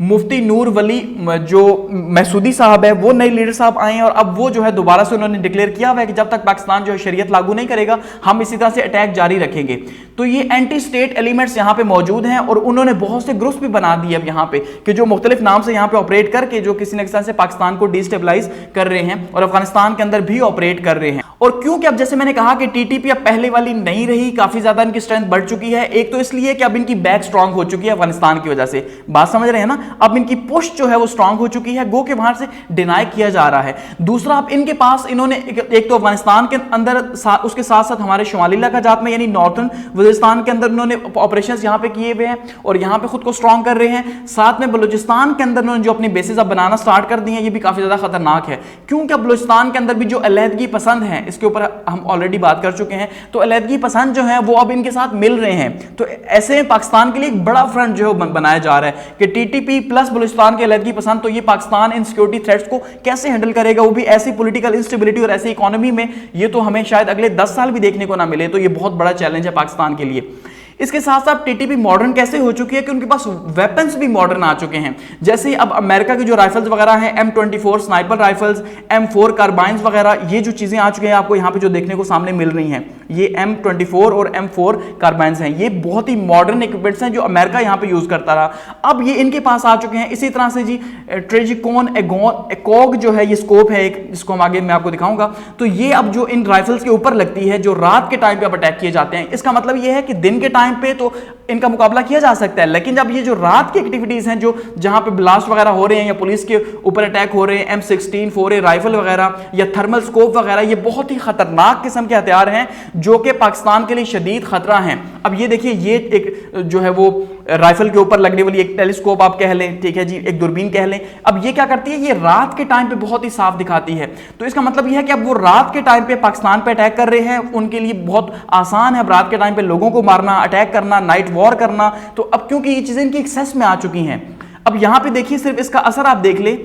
मुफ्ती नूर वली जो मैसूदी साहब है, वो नए लीडर साहब आए हैं, और अब वो जो है दोबारा से उन्होंने डिक्लेयर किया हुआ है कि जब तक पाकिस्तान जो है शरीयत लागू नहीं करेगा, हम इसी तरह से अटैक जारी रखेंगे। तो ये एंटी स्टेट एलिमेंट्स यहाँ पे मौजूद हैं, और उन्होंने बहुत से ग्रुप्स भी बना दिए अब यहाँ पे कि जो मुख्तलिफ नाम से यहाँ पे ऑपरेट करके जो किसी न किसी तरह से पाकिस्तान को डिस्टेबलाइज कर रहे हैं और अफगानिस्तान के अंदर भी ऑपरेट कर रहे हैं। और क्योंकि अब जैसे मैंने कहा कि TTP अब पहले वाली नहीं रही, काफी ज्यादा इनकी स्ट्रेंथ बढ़ चुकी है। एक तो इसलिए कि अब इनकी बैक स्ट्रांग हो चुकी है अफगानिस्तान की वजह से, बात समझ रहे हैं ना। अब इनकी पुश जो है वो स्ट्रांग हो चुकी है, गो के वहां से डिनाई किया जा रहा है। दूसरा, अब इनके पास इन्होंने एक तो अफगानिस्तान के अंदर उसके साथ साथ हमारे शुमाली इलाकाजात में यानी नॉर्थन वजीरिस्तान के अंदर उन्होंने ऑपरेशंस यहां पे किए हुए हैं और यहां पे खुद को स्ट्रांग कर रहे हैं। साथ में बलूचिस्तान के अंदर उन्होंने जो अपनी बेसिस अब बनाना स्टार्ट कर दी हैं, ये भी काफी ज्यादा खतरनाक है, क्योंकि अब बलूचिस्तान के अंदर भी जो अलहदगी पसंद है, इसके ऊपर हम ऑलरेडी बात कर चुके हैं, तो अलहदगी पसंद जो है वो अब इनके साथ मिल रहे हैं। तो ऐसे में पाकिस्तान के लिए एक बड़ा फ्रंट जो है बनाया जा रहा है कि टीटीपी प्लस बलूचिस्तान के अलहदगी पसंद, तो ये पाकिस्तान इन सिक्योरिटी थ्रेट्स को कैसे हैंडल करेगा, वो भी ऐसी पॉलिटिकल इंस्टेबिलिटी और ऐसी इकोनॉमी में, ये तो हमें शायद अगले 10 साल भी देखने को ना मिले। तो ये बहुत बड़ा चैलेंज है पाकिस्तान के लिए। इसके साथ साथ टीटीपी मॉडर्न कैसे हो चुकी है कि उनके पास वेपन्स भी मॉडर्न आ चुके हैं। जैसे अब अमेरिका की जो राइफल्स वगैरह हैं, M24 स्नाइपर राइफल्स, M4 कार्बाइंस वगैरह, ये जो चीजें आ चुकी हैं आपको यहाँ पे जो देखने को सामने मिल रही हैं, ये M24 और M4 कार्बाइंस हैं। ये बहुत ही मॉडर्न इक्विपमेंट्स हैं जो अमेरिका यहाँ पे यूज करता रहा, अब ये इनके पास आ चुके हैं। इसी तरह से जी ट्रेजिकॉन एकोग जो है, ये स्कोप है एक, जिसको हम आगे मैं आपको दिखाऊंगा। तो ये अब जो इन राइफल्स के ऊपर लगती है, जो रात के टाइम पे अब अटैक किए जाते हैं, इसका मतलब ये है कि दिन के टाइम पे तो इनका मुकाबला किया जा सकता है, लेकिन जब ये जो रात की एक्टिविटीज हैं, जो जहां पे ब्लास्ट वगैरह हो रहे हैं या पुलिस के ऊपर अटैक हो रहे हैं, M16 4A राइफल वगैरह या थर्मल स्कोप वगैरह, ये बहुत ही खतरनाक किस्म के हथियार हैं जो कि पाकिस्तान के लिए शदीद खतरा हैं। अब ये देखिए, ये एक जो है वो राइफल के ऊपर लगने वाली एक टेलीस्कोप आप कह लें, ठीक है जी, एक दूरबीन कह लें। अब ये क्या करती है, ये रात के टाइम पे बहुत ही साफ दिखाती है। तो इसका मतलब ये है कि अब वो रात के टाइम पे पाकिस्तान पे अटैक कर रहे हैं, उनके लिए बहुत आसान है अब रात के टाइम पे लोगों को मारना, अटैक करना, नाइट वॉर करना। तो अब क्योंकि ये चीजें इनकी एक्सेस में आ चुकी हैं, अब यहां पे देखिए सिर्फ इसका असर आप देख ले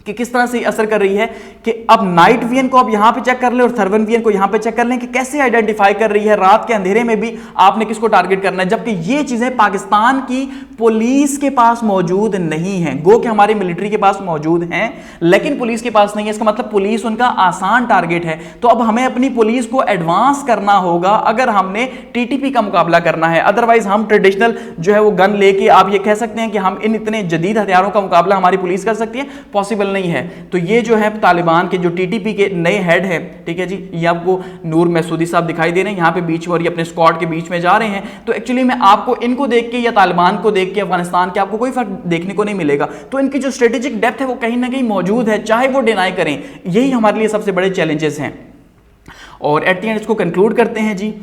कि किस तरह से असर कर रही है कि अब नाइट विजन को आप यहां पे चेक कर लें और थर्मल विजन को यहां पे चेक कर लें कि कैसे आइडेंटिफाई कर रही है रात के अंधेरे में भी आपने किसको टारगेट करना है, जबकि ये चीजें पाकिस्तान की पुलिस के पास मौजूद नहीं है। गो कि हमारी मिलिट्री के पास मौजूद हैं लेकिन पुलिस के पास नहीं है, इसका मतलब पुलिस उनका आसान टारगेट है। तो अब हमें अपनी पुलिस को एडवांस करना होगा अगर हमने टीटीपी का मुकाबला करना है, अदरवाइज हम ट्रेडिशनल जो है वो गन लेके आप ये कह सकते हैं कि हम इन इतने जदीद हथियारों का मुकाबला हमारी पुलिस कर सकती है, पॉसिबल नहीं है। तो ये जो है तालिबान के जो टीटीपी के नए हेड है, ठीक है जी, ये आपको नूर मैसूदी साहब दिखाई दे रहे हैं यहाँ पे बीच में और ये अपने स्क्वाड के बीच में जा रहे हैं। तो एक्चुअली में आपको इनको देख के या तालिबान को देख के अफगानिस्तान के आपको कोई फर्क देखने को नहीं मिलेगा। तो इनकी जो स्ट्रेटेजिक डेप्थ है वो कहीं ना कहीं मौजूद है, चाहे वो डिनाई करें। यही हमारे लिए सबसे बड़े चैलेंजेस हैं। और एट द एंड इसको कंक्लूड करते हैं जी।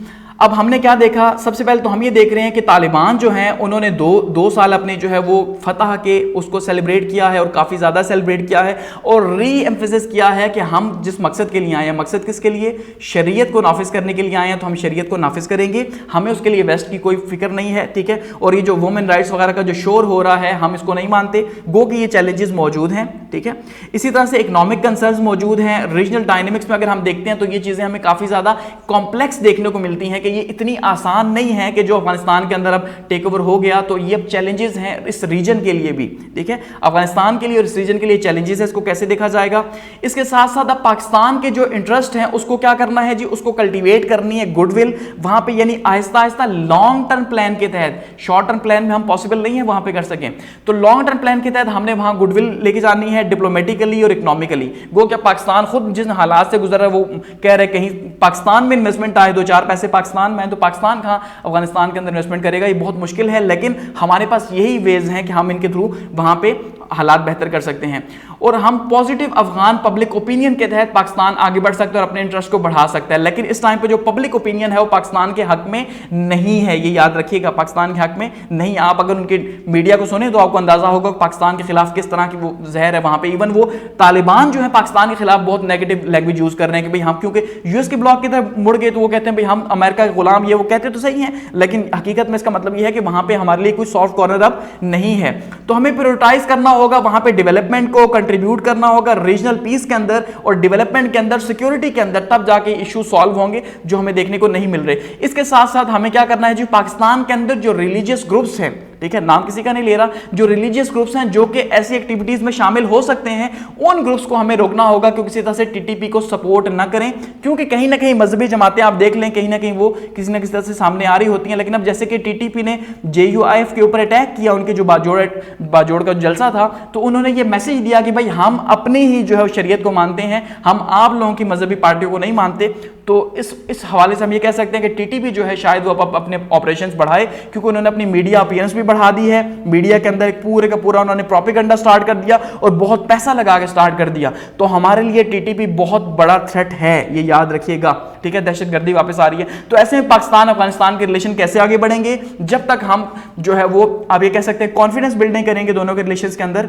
अब हमने क्या देखा, सबसे पहले तो हम ये देख रहे हैं कि तालिबान जो हैं उन्होंने दो साल अपने जो है वो फतह के उसको सेलिब्रेट किया है और काफ़ी ज़्यादा सेलिब्रेट किया है और री एम्फेसिस किया है कि हम जिस मकसद के लिए आए हैं, मकसद किसके लिए, शरीयत को नाफिज करने के लिए आए हैं, तो हम शरीयत को नाफिज करेंगे, हमें उसके लिए वेस्ट की कोई फिक्र नहीं है, ठीक है। और ये जो वुमेन राइट्स वगैरह का जो शोर हो रहा है, हम इसको नहीं मानते, गो कि ये चैलेंजेस मौजूद हैं, ठीक है। इसी तरह से इकोनॉमिक कंसर्न्स मौजूद हैं। रीजनल डायनेमिक्स में अगर हम देखते हैं तो ये चीज़ें हमें काफ़ी ज़्यादा कॉम्प्लेक्स देखने को मिलती हैं कि ये इतनी आसान नहीं है कि जो अफगानिस्तान के अंदर अब टेक ओवर हो गया तो ये अब चैलेंजेस हैं इस रीजन के लिए भी, ठीक है, अफगानिस्तान के लिए और इस रीजन के लिए चैलेंजेस है, इसको कैसे देखा जाएगा। इसके साथ साथ अब पाकिस्तान के जो इंटरेस्ट हैं उसको क्या करना है जी, उसको कल्टीवेट करनी है, गुडविल वहां पे, यानी Aahista Aahista long term plan के तहत, शॉर्ट टर्म प्लान में हम पॉसिबल नहीं है वहां पे कर सकें, तो लॉन्ग टर्म प्लान के तहत हमने वहां गुडविल लेके जानी है डिप्लोमेटिकली और इकोनॉमिकली। वो क्या पाकिस्तान खुद जिन हालात से गुजर रहा है, वो कह रहे कहीं पाकिस्तान में इन्वेस्टमेंट आए, दो चार पैसे पाकिस्तान में, तो पाकिस्तान कहां अफगानिस्तान के अंदर इन्वेस्टमेंट करेगा, ये बहुत मुश्किल है। लेकिन हमारे पास यही वेज हैं कि हम इनके थ्रू वहां पे हालात बेहतर कर सकते हैं और हम पॉजिटिव अफगान पब्लिक ओपिनियन के तहत पाकिस्तान आगे बढ़ सकता है और अपने इंटरेस्ट को बढ़ा सकता है। लेकिन इस टाइम पे जो पब्लिक ओपिनियन है वो पाकिस्तान के हक में नहीं है, ये याद रखिएगा, पाकिस्तान के हक में नहीं। आप अगर उनके मीडिया को सुने तो आपको अंदाजा होगा पाकिस्तान के खिलाफ किस तरह की वो जहर है वहां पे। इवन वो तालिबान जो है पाकिस्तान के खिलाफ बहुत नेगेटिव लैंग्वेज यूज कर रहे हैं कि भाई हम क्योंकि यूएस के ब्लॉक की तरफ मुड़ गए तो वो कहते हैं भाई हम अमेरिका के गुलाम, ये वो कहते तो सही है, लेकिन हकीकत में इसका मतलब ये है कि वहां पे हमारे लिए कोई सॉफ्ट कॉर्नर अब नहीं है। तो हमें प्रायोरिटाइज करना होगा वहां पे डेवलपमेंट को, कंट्रीब्यूट करना होगा रीजनल पीस के अंदर और डेवलपमेंट के अंदर, सिक्योरिटी के अंदर, तब जाके इशू सॉल्व होंगे जो हमें देखने को नहीं मिल रहे। इसके साथ साथ हमें क्या करना है जी, पाकिस्तान के अंदर जो रिलीजियस ग्रुप्स हैं, ठीक है, नाम किसी का नहीं ले रहा, जो रिलीजियस ग्रुप्स हैं जो कि ऐसी एक्टिविटीज में शामिल हो सकते हैं, उन ग्रुप्स को हमें रोकना होगा कि किसी तरह से टीटीपी को सपोर्ट ना करें, क्योंकि कहीं ना कहीं मजहबी जमातें आप देख लें कहीं ना कहीं वो किसी ना किसी तरह से सामने आ रही होती हैं। लेकिन अब जैसे कि टीटीपी ने JUIF के ऊपर अटैक किया, उनके जो बाजोड़ का जलसा था, तो उन्होंने ये मैसेज दिया कि भाई हम अपनी ही जो है शरीयत को मानते हैं, हम आप लोगों की मजहबी पार्टियों को नहीं मानते। तो इस हवाले से हम ये कह सकते हैं कि टीटीपी जो है शायद वो अपने ऑपरेशंस बढ़ाए, क्योंकि उन्होंने अपनी मीडिया अपीयरेंस भी बढ़ा दी है, मीडिया के अंदर एक पूरे का पूरा उन्होंने प्रोपेगेंडा स्टार्ट कर दिया और बहुत पैसा लगा के स्टार्ट कर दिया। तो हमारे लिए टीटीपी बहुत बड़ा थ्रेट है, ये याद रखिएगा, ठीक है। दहशतगर्दी वापस आ रही है। तो ऐसे में पाकिस्तान अफगानिस्तान के रिलेशन कैसे आगे बढ़ेंगे, जब तक हम जो है वो आप ये कह सकते हैं कॉन्फिडेंस बिल्ड नहीं करेंगे दोनों के रिलेशंस के अंदर,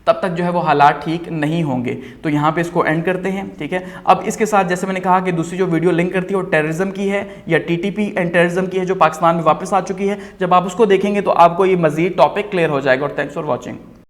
तब तक जो है वो हालात ठीक नहीं होंगे। तो यहाँ पे इसको एंड करते हैं, ठीक है। अब इसके साथ जैसे मैंने कहा कि दूसरी जो वीडियो लिंक करती है वो टेररिज्म की है या टीटीपी एंड टेररिज्म की है, जो पाकिस्तान में वापस आ चुकी है। जब आप उसको देखेंगे तो आपको ये मजीद टॉपिक क्लियर हो जाएगा। और थैंक्स फॉर वॉचिंग।